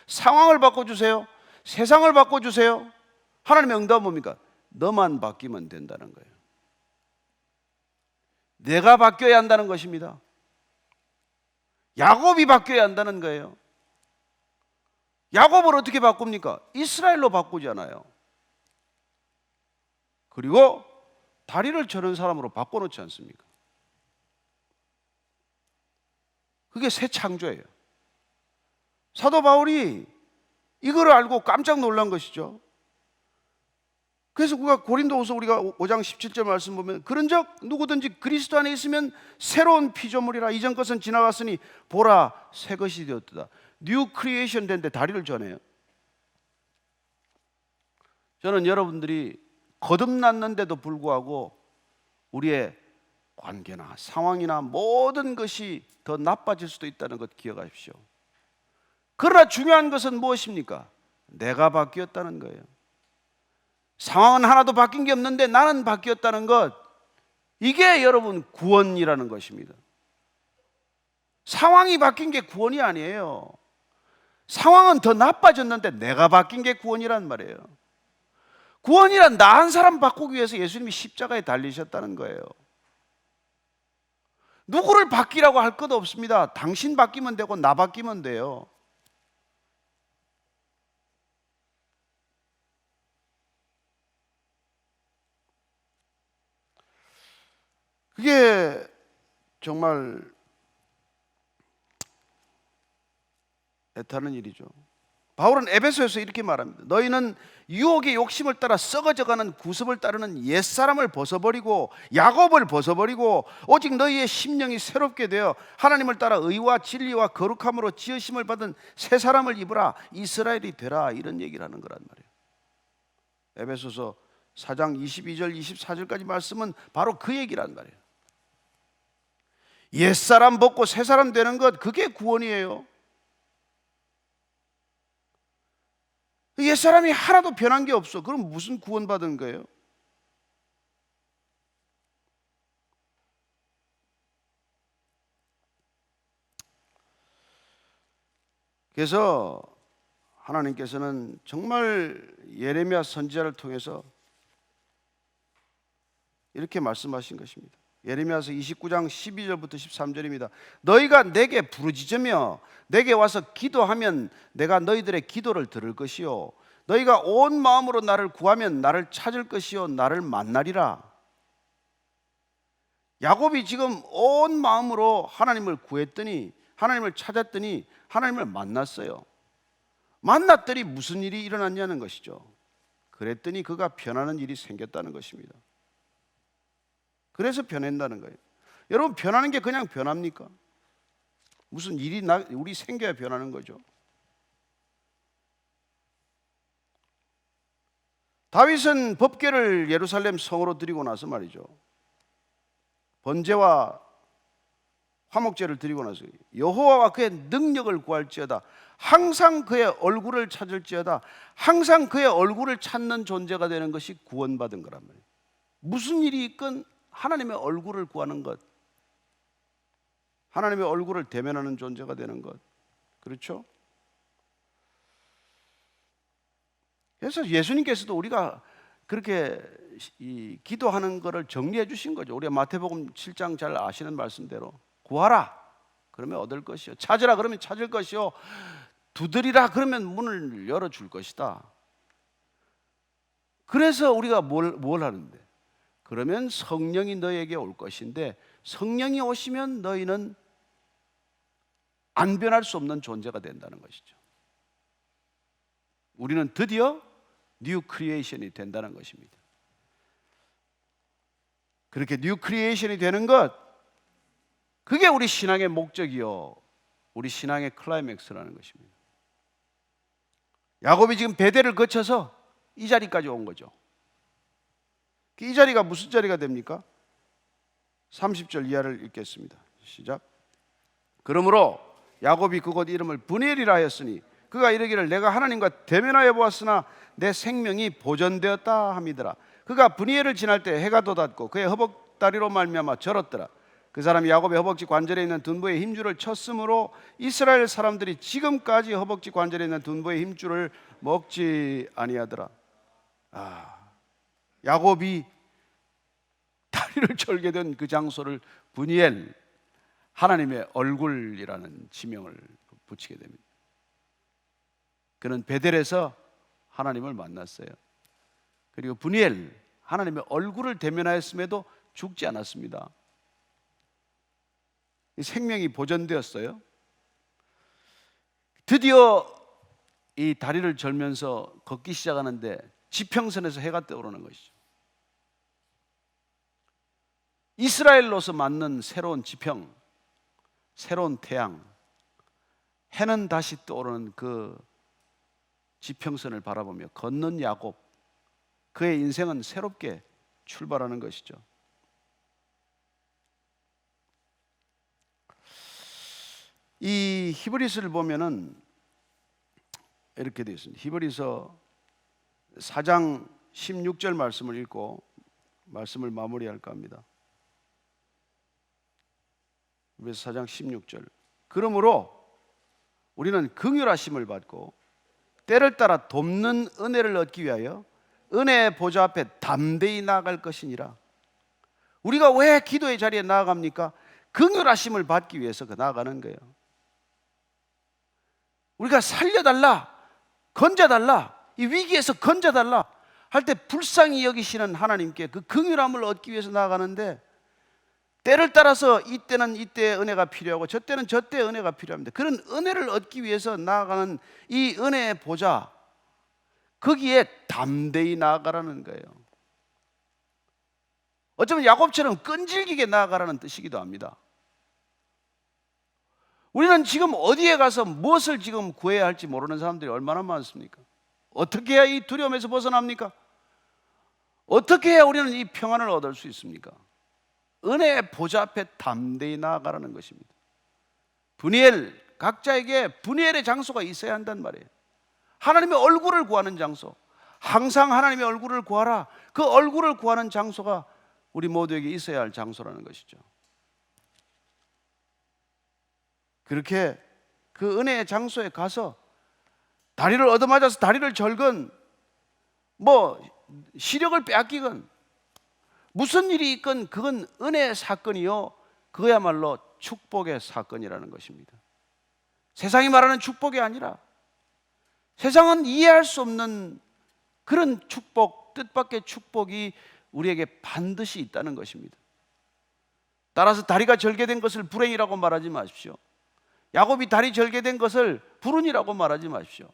상황을 바꿔주세요. 세상을 바꿔주세요. 하나님의 응답은 뭡니까? 너만 바뀌면 된다는 거예요. 내가 바뀌어야 한다는 것입니다. 야곱이 바뀌어야 한다는 거예요. 야곱을 어떻게 바꿉니까? 이스라엘로 바꾸잖아요. 그리고 다리를 저는 사람으로 바꿔놓지 않습니까? 그게 새 창조예요. 사도 바울이 이거를 알고 깜짝 놀란 것이죠. 그래서 우리가 고린도후서 우리가 5장 17절 말씀 보면 그런즉 누구든지 그리스도 안에 있으면 새로운 피조물이라 이전 것은 지나갔으니 보라 새 것이 되었다. 뉴 크리에이션 된데 다리를 저네요. 저는 여러분들이 거듭났는데도 불구하고 우리의 관계나 상황이나 모든 것이 더 나빠질 수도 있다는 것 기억하십시오. 그러나 중요한 것은 무엇입니까? 내가 바뀌었다는 거예요. 상황은 하나도 바뀐 게 없는데 나는 바뀌었다는 것, 이게 여러분 구원이라는 것입니다. 상황이 바뀐 게 구원이 아니에요. 상황은 더 나빠졌는데 내가 바뀐 게 구원이란 말이에요. 구원이란 나 한 사람 바꾸기 위해서 예수님이 십자가에 달리셨다는 거예요. 누구를 바뀌라고 할 것도 없습니다. 당신 바뀌면 되고 나 바뀌면 돼요. 그게 정말 애타는 일이죠. 바울은 에베소에서 이렇게 말합니다. 너희는 유혹의 욕심을 따라 썩어져가는 구습을 따르는 옛사람을 벗어버리고 야곱을 벗어버리고 오직 너희의 심령이 새롭게 되어 하나님을 따라 의와 진리와 거룩함으로 지으심을 받은 새 사람을 입으라. 이스라엘이 되라. 이런 얘기를 하는 거란 말이에요. 에베소서 4장 22절 24절까지 말씀은 바로 그 얘기란 말이에요. 옛사람 벗고 새사람 되는 것, 그게 구원이에요. 옛사람이 하나도 변한 게 없어. 그럼 무슨 구원받은 거예요? 그래서 하나님께서는 정말 예레미야 선지자를 통해서 이렇게 말씀하신 것입니다. 예레미야서 29장 12절부터 13절입니다. 너희가 내게 부르짖으며 내게 와서 기도하면 내가 너희들의 기도를 들을 것이요 너희가 온 마음으로 나를 구하면 나를 찾을 것이요 나를 만나리라. 야곱이 지금 온 마음으로 하나님을 구했더니, 하나님을 찾았더니 하나님을 만났어요. 만났더니 무슨 일이 일어났냐는 것이죠. 그랬더니 그가 변하는 일이 생겼다는 것입니다. 그래서 변한다는 거예요. 여러분, 변하는 게 그냥 변합니까? 무슨 일이 우리 생겨야 변하는 거죠. 다윗은 법궤를 예루살렘 성으로 드리고 나서 말이죠, 번제와 화목제를 드리고 나서 여호와와 그의 능력을 구할지어다, 항상 그의 얼굴을 찾을지어다, 항상 그의 얼굴을 찾는 존재가 되는 것이 구원받은 거란 말이에요. 무슨 일이 있건 하나님의 얼굴을 구하는 것, 하나님의 얼굴을 대면하는 존재가 되는 것, 그렇죠? 그래서 예수님께서도 우리가 그렇게 기도하는 것을 정리해 주신 거죠. 우리가 마태복음 7장 잘 아시는 말씀대로 구하라 그러면 얻을 것이요, 찾으라 그러면 찾을 것이요, 두드리라 그러면 문을 열어줄 것이다. 그래서 우리가 뭘 하는데, 그러면 성령이 너에게 올 것인데, 성령이 오시면 너희는 안 변할 수 없는 존재가 된다는 것이죠. 우리는 드디어 뉴 크리에이션이 된다는 것입니다. 그렇게 뉴 크리에이션이 되는 것, 그게 우리 신앙의 목적이요, 우리 신앙의 클라이맥스라는 것입니다. 야곱이 지금 베델을 거쳐서 이 자리까지 온 거죠. 이 자리가 무슨 자리가 됩니까? 30절 이하를 읽겠습니다. 시작. 그러므로 야곱이 그곳 이름을 브니엘이라 하였으니 그가 이르기를 내가 하나님과 대면하여 보았으나 내 생명이 보존되었다 함이더라. 그가 브니엘을 지날 때 해가 돋았고 그의 허벅다리로 말미암아 절었더라. 그 사람이 야곱의 허벅지 관절에 있는 둔부의 힘줄을 쳤으므로 이스라엘 사람들이 지금까지 허벅지 관절에 있는 둔부의 힘줄을 먹지 아니하더라. 야곱이 다리를 절게 된 그 장소를 브니엘, 하나님의 얼굴이라는 지명을 붙이게 됩니다. 그는 베델에서 하나님을 만났어요. 그리고 브니엘, 하나님의 얼굴을 대면하였음에도 죽지 않았습니다. 생명이 보존되었어요. 드디어 이 다리를 절면서 걷기 시작하는데 지평선에서 해가 떠오르는 것이죠. 이스라엘로서 맞는 새로운 지평, 새로운 태양, 해는 다시 떠오르는 그 지평선을 바라보며 걷는 야곱, 그의 인생은 새롭게 출발하는 것이죠. 이 히브리서를 보면은 이렇게 되어 있습니다. 히브리서 4장 16절 말씀을 읽고 말씀을 마무리할까 합니다. 히브리서 4장 16절. 그러므로 우리는 긍휼하심을 받고 때를 따라 돕는 은혜를 얻기 위하여 은혜의 보좌 앞에 담대히 나아갈 것이니라. 우리가 왜 기도의 자리에 나아갑니까? 긍휼하심을 받기 위해서 나아가는 거예요. 우리가 살려달라, 건져달라, 이 위기에서 건져달라 할 때 불쌍히 여기시는 하나님께 그 긍휼함을 얻기 위해서 나아가는데, 때를 따라서 이때는 이때의 은혜가 필요하고 저 때는 저 때의 은혜가 필요합니다. 그런 은혜를 얻기 위해서 나아가는 이 은혜의 보좌, 거기에 담대히 나아가라는 거예요. 어쩌면 야곱처럼 끈질기게 나아가라는 뜻이기도 합니다. 우리는 지금 어디에 가서 무엇을 지금 구해야 할지 모르는 사람들이 얼마나 많습니까? 어떻게 해야 이 두려움에서 벗어납니까? 어떻게 해야 우리는 이 평안을 얻을 수 있습니까? 은혜의 보좌 앞에 담대히 나아가라는 것입니다. 브니엘, 각자에게 브니엘의 장소가 있어야 한단 말이에요. 하나님의 얼굴을 구하는 장소, 항상 하나님의 얼굴을 구하라. 그 얼굴을 구하는 장소가 우리 모두에게 있어야 할 장소라는 것이죠. 그렇게 그 은혜의 장소에 가서 다리를 얻어맞아서 다리를 절건, 시력을 빼앗기건, 무슨 일이 있건 그건 은혜의 사건이요, 그거야말로 축복의 사건이라는 것입니다. 세상이 말하는 축복이 아니라 세상은 이해할 수 없는 그런 축복, 뜻밖의 축복이 우리에게 반드시 있다는 것입니다. 따라서 다리가 절개된 것을 불행이라고 말하지 마십시오. 야곱이 다리 절개된 것을 불운이라고 말하지 마십시오.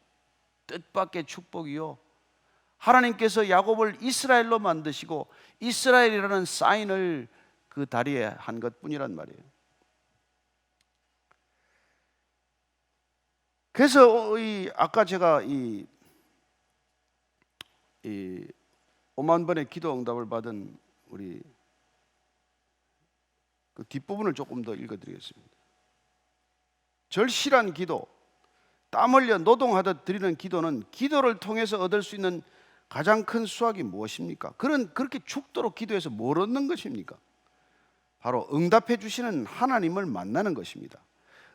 뜻밖의 축복이요, 하나님께서 야곱을 이스라엘로 만드시고 이스라엘이라는 사인을 그 다리에 한 것뿐이란 말이에요. 그래서 아까 제가 이 5만 번의 기도 응답을 받은 우리 그 뒷부분을 조금 더 읽어드리겠습니다. 절실한 기도, 땀 흘려 노동하듯 드리는 기도는 기도를 통해서 얻을 수 있는 가장 큰 수확이 무엇입니까? 그렇게 죽도록 기도해서 뭘 얻는 것입니까? 바로 응답해 주시는 하나님을 만나는 것입니다.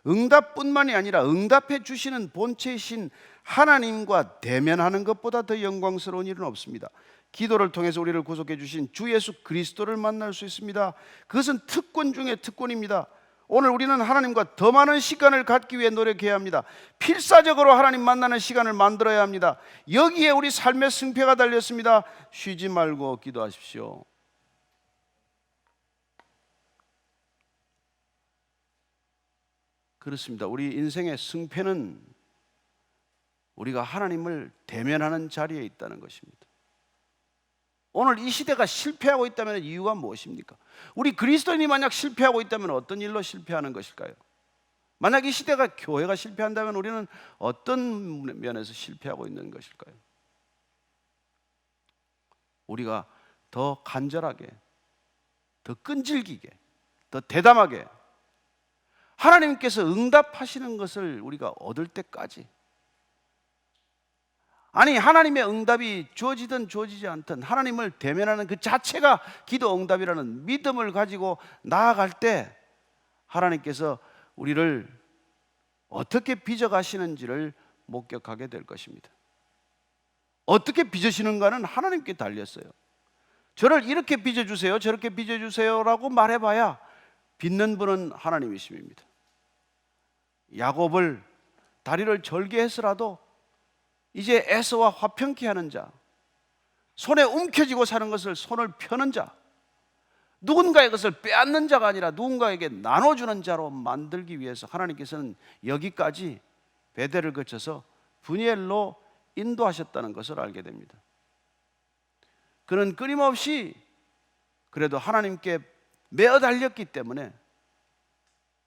응답뿐만이 아니라 응답해 주시는 본체이신 하나님과 대면하는 것보다 더 영광스러운 일은 없습니다. 기도를 통해서 우리를 구속해 주신 주 예수 그리스도를 만날 수 있습니다. 그것은 특권 중에 특권입니다. 오늘 우리는 하나님과 더 많은 시간을 갖기 위해 노력해야 합니다. 필사적으로 하나님 만나는 시간을 만들어야 합니다. 여기에 우리 삶의 승패가 달렸습니다. 쉬지 말고 기도하십시오. 그렇습니다. 우리 인생의 승패는 우리가 하나님을 대면하는 자리에 있다는 것입니다. 오늘 이 시대가 실패하고 있다면 이유가 무엇입니까? 우리 그리스도인이 만약 실패하고 있다면 어떤 일로 실패하는 것일까요? 만약 이 시대가 교회가 실패한다면 우리는 어떤 면에서 실패하고 있는 것일까요? 우리가 더 간절하게, 더 끈질기게, 더 대담하게 하나님께서 응답하시는 것을 우리가 얻을 때까지, 아니 하나님의 응답이 주어지든 주어지지 않든 하나님을 대면하는 그 자체가 기도 응답이라는 믿음을 가지고 나아갈 때 하나님께서 우리를 어떻게 빚어가시는지를 목격하게 될 것입니다. 어떻게 빚으시는가는 하나님께 달렸어요. 저를 이렇게 빚어주세요, 저렇게 빚어주세요라고 말해봐야 빚는 분은 하나님이십니다. 야곱을 다리를 절개해서라도 이제 에서와 화평케 하는 자, 손에 움켜쥐고 사는 것을 손을 펴는 자, 누군가의 것을 빼앗는 자가 아니라 누군가에게 나눠주는 자로 만들기 위해서 하나님께서는 여기까지 베델을 거쳐서 브니엘로 인도하셨다는 것을 알게 됩니다. 그는 끊임없이 그래도 하나님께 매어 달렸기 때문에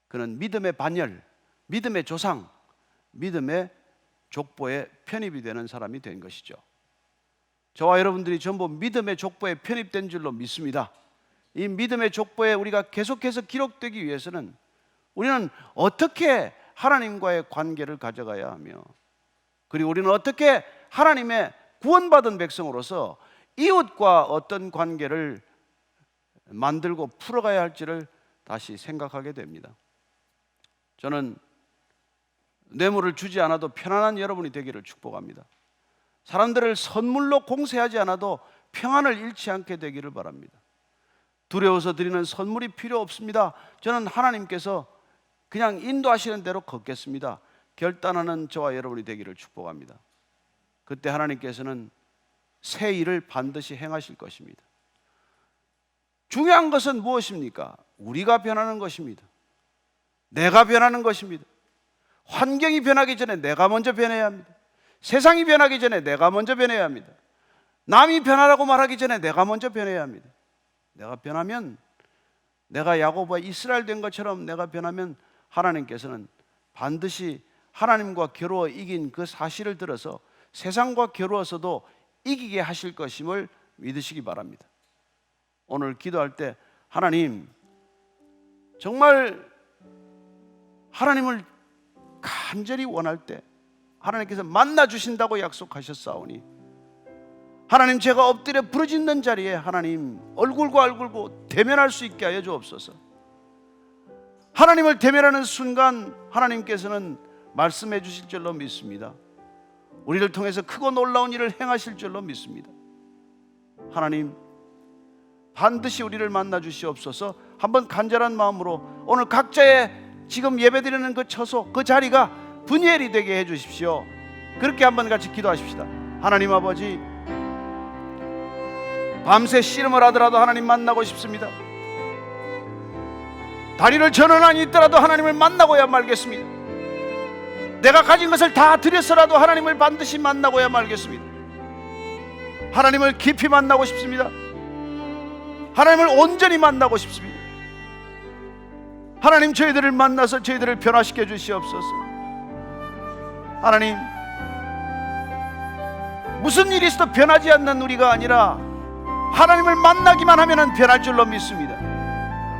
그는 믿음의 반열, 믿음의 조상, 믿음의 족보에 편입이 되는 사람이 된 것이죠. 저와 여러분들이 전부 믿음의 족보에 편입된 줄로 믿습니다. 이 믿음의 족보에 우리가 계속해서 기록되기 위해서는 우리는 어떻게 하나님과의 관계를 가져가야 하며, 그리고 우리는 어떻게 하나님의 구원받은 백성으로서 이웃과 어떤 관계를 만들고 풀어가야 할지를 다시 생각하게 됩니다. 저는 뇌물을 주지 않아도 편안한 여러분이 되기를 축복합니다. 사람들을 선물로 공세하지 않아도 평안을 잃지 않게 되기를 바랍니다. 두려워서 드리는 선물이 필요 없습니다. 저는 하나님께서 그냥 인도하시는 대로 걷겠습니다. 결단하는 저와 여러분이 되기를 축복합니다. 그때 하나님께서는 새 일을 반드시 행하실 것입니다. 중요한 것은 무엇입니까? 우리가 변하는 것입니다. 내가 변하는 것입니다. 환경이 변하기 전에 내가 먼저 변해야 합니다. 세상이 변하기 전에 내가 먼저 변해야 합니다. 남이 변하라고 말하기 전에 내가 먼저 변해야 합니다. 내가 변하면, 내가 야곱과 이스라엘 된 것처럼 내가 변하면 하나님께서는 반드시 하나님과 겨루어 이긴 그 사실을 들어서 세상과 겨루어서도 이기게 하실 것임을 믿으시기 바랍니다. 오늘 기도할 때 하나님, 정말 하나님을 간절히 원할 때 하나님께서 만나 주신다고 약속하셨사오니, 하나님, 제가 엎드려 부르짖는 자리에 하나님 얼굴과 얼굴고 대면할 수 있게 하여 주옵소서. 하나님을 대면하는 순간 하나님께서는 말씀해 주실 줄로 믿습니다. 우리를 통해서 크고 놀라운 일을 행하실 줄로 믿습니다. 하나님, 반드시 우리를 만나 주시옵소서. 한번 간절한 마음으로 오늘 각자의 지금 예배드리는 그 처소, 그 자리가 분이엘이 되게 해주십시오. 그렇게 한번 같이 기도하십시다. 하나님 아버지, 밤새 씨름을 하더라도 하나님 만나고 싶습니다. 다리를 전원하니 있더라도 하나님을 만나고야 말겠습니다. 내가 가진 것을 다 드려서라도 하나님을 반드시 만나고야 말겠습니다. 하나님을 깊이 만나고 싶습니다. 하나님을 온전히 만나고 싶습니다. 하나님, 저희들을 만나서 저희들을 변화시켜 주시옵소서. 하나님, 무슨 일이 있어도 변하지 않는 우리가 아니라 하나님을 만나기만 하면 변할 줄로 믿습니다.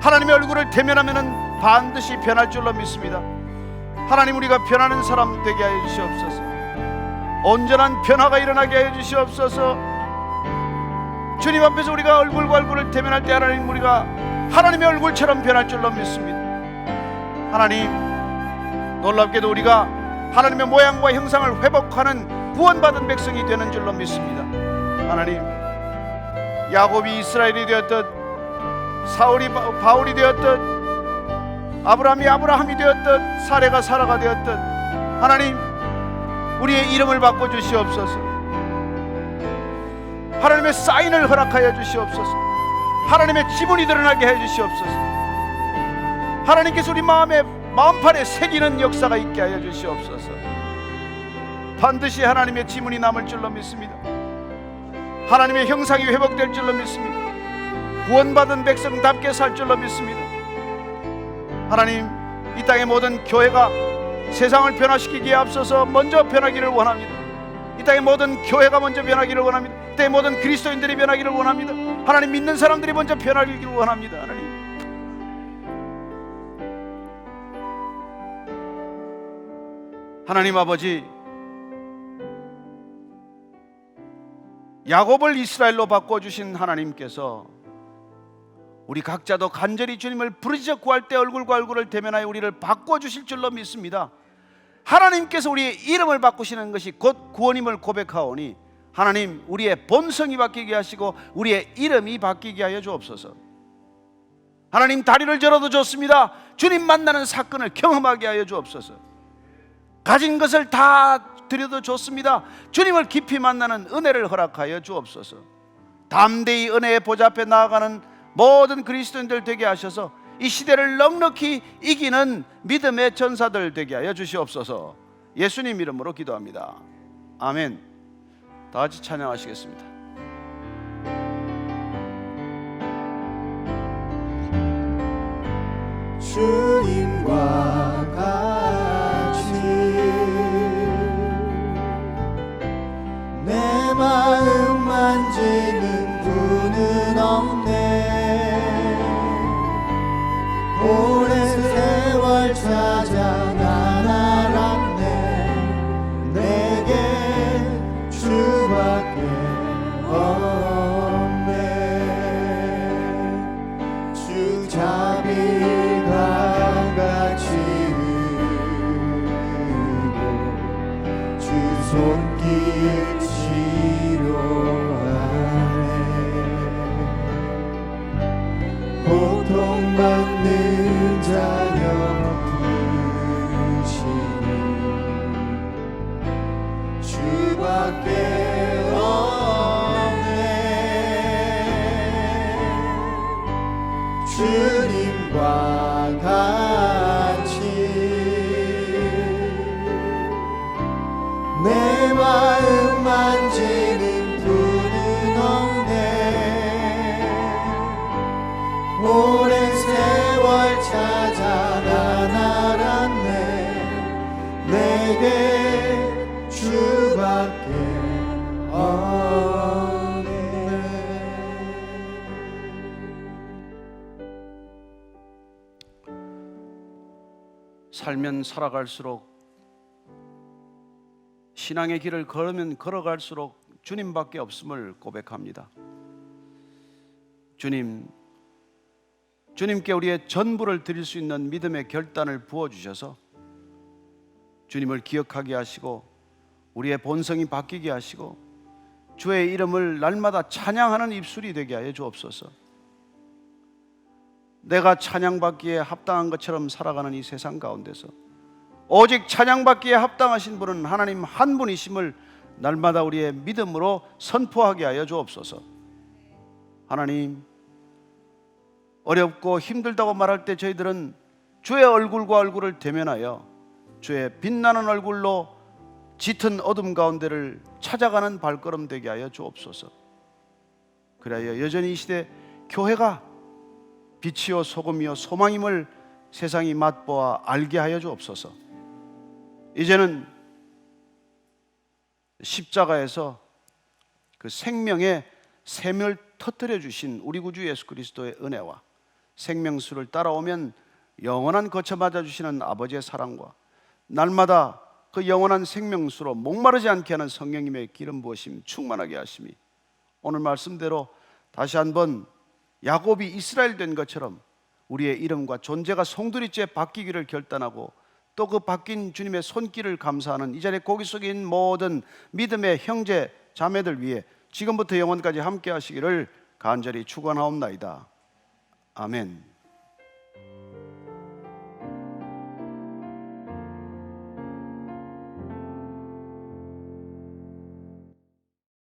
하나님의 얼굴을 대면하면 반드시 변할 줄로 믿습니다. 하나님, 우리가 변하는 사람 되게 하여 주시옵소서. 온전한 변화가 일어나게 하여 주시옵소서. 주님 앞에서 우리가 얼굴과 얼굴을 대면할 때 하나님, 우리가 하나님의 얼굴처럼 변할 줄로 믿습니다. 하나님, 놀랍게도 우리가 하나님의 모양과 형상을 회복하는 구원받은 백성이 되는 줄로 믿습니다. 하나님, 야곱이 이스라엘이 되었듯, 사울이 바울이 되었듯, 아브라함이 아브라함이 되었듯, 사레가 사라가 되었듯, 하나님, 우리의 이름을 바꿔 주시옵소서. 하나님의 사인을 허락하여 주시옵소서. 하나님의 지문이 드러나게 해 주시옵소서. 하나님께서 우리 마음판에 새기는 역사가 있게 하여 주시옵소서. 반드시 하나님의 지문이 남을 줄로 믿습니다. 하나님의 형상이 회복될 줄로 믿습니다. 구원받은 백성답게 살 줄로 믿습니다. 하나님, 이 땅의 모든 교회가 세상을 변화시키기에 앞서서 먼저 변하기를 원합니다. 이 땅의 모든 교회가 먼저 변하기를 원합니다. 이 땅의 모든 그리스도인들이 변하기를 원합니다. 하나님, 믿는 사람들이 먼저 변하기를 원합니다. 하나님 아버지, 야곱을 이스라엘로 바꿔주신 하나님께서 우리 각자도 간절히 주님을 부르짖어 구할 때 얼굴과 얼굴을 대면하여 우리를 바꿔주실 줄로 믿습니다. 하나님께서 우리의 이름을 바꾸시는 것이 곧 구원임을 고백하오니 하나님, 우리의 본성이 바뀌게 하시고 우리의 이름이 바뀌게 하여 주옵소서. 하나님, 다리를 절어도 좋습니다. 주님 만나는 사건을 경험하게 하여 주옵소서. 가진 것을 다 드려도 좋습니다. 주님을 깊이 만나는 은혜를 허락하여 주옵소서. 담대히 은혜의 보좌 앞에 나아가는 모든 그리스도인들 되게 하셔서 이 시대를 넉넉히 이기는 믿음의 전사들 되게 하여 주시옵소서. 예수님 이름으로 기도합니다. 아멘. 다 같이 찬양하시겠습니다. 주님과 같이 내 마음 만지는 분은 없네. 오랜 세월 찾아 난 알았네. 내게 주밖에 없네. 주 자비가 같이 흐르고 주 손길 치료하네. 고통받는 자녀 부르시니 주밖에 없네. 주님과 같이 내 마음 만지는 분은 없네. 오랜 세월 찾아 난 알았네. 내게 주밖에 없네. 살면 살아갈수록, 신앙의 길을 걸으면 걸어갈수록 주님밖에 없음을 고백합니다. 주님께 우리의 전부를 드릴 수 있는 믿음의 결단을 부어주셔서 주님을 기억하게 하시고 우리의 본성이 바뀌게 하시고 주의 이름을 날마다 찬양하는 입술이 되게 하여 주옵소서. 내가 찬양받기에 합당한 것처럼 살아가는 이 세상 가운데서 오직 찬양받기에 합당하신 분은 하나님 한 분이심을 날마다 우리의 믿음으로 선포하게 하여 주옵소서. 하나님, 어렵고 힘들다고 말할 때 저희들은 주의 얼굴과 얼굴을 대면하여 주의 빛나는 얼굴로 짙은 어둠 가운데를 찾아가는 발걸음 되게 하여 주옵소서. 그래야 여전히 이 시대 교회가 빛이요 소금이요 소망임을 세상이 맛보아 알게 하여 주옵소서. 이제는 십자가에서 그 생명의 샘을 터뜨려 주신 우리 구주 예수 그리스도의 은혜와 생명수를 따라오면 영원한 거쳐 맞아 주시는 아버지의 사랑과 날마다 그 영원한 생명수로 목마르지 않게 하는 성령님의 기름 부으심 충만하게 하심이 오늘 말씀대로 다시 한번 야곱이 이스라엘 된 것처럼 우리의 이름과 존재가 송두리째 바뀌기를 결단하고 또 그 바뀐 주님의 손길을 감사하는 이 자리에 고기 속에 있는 모든 믿음의 형제 자매들 위해 지금부터 영원까지 함께 하시기를 간절히 축원하옵나이다. 아멘.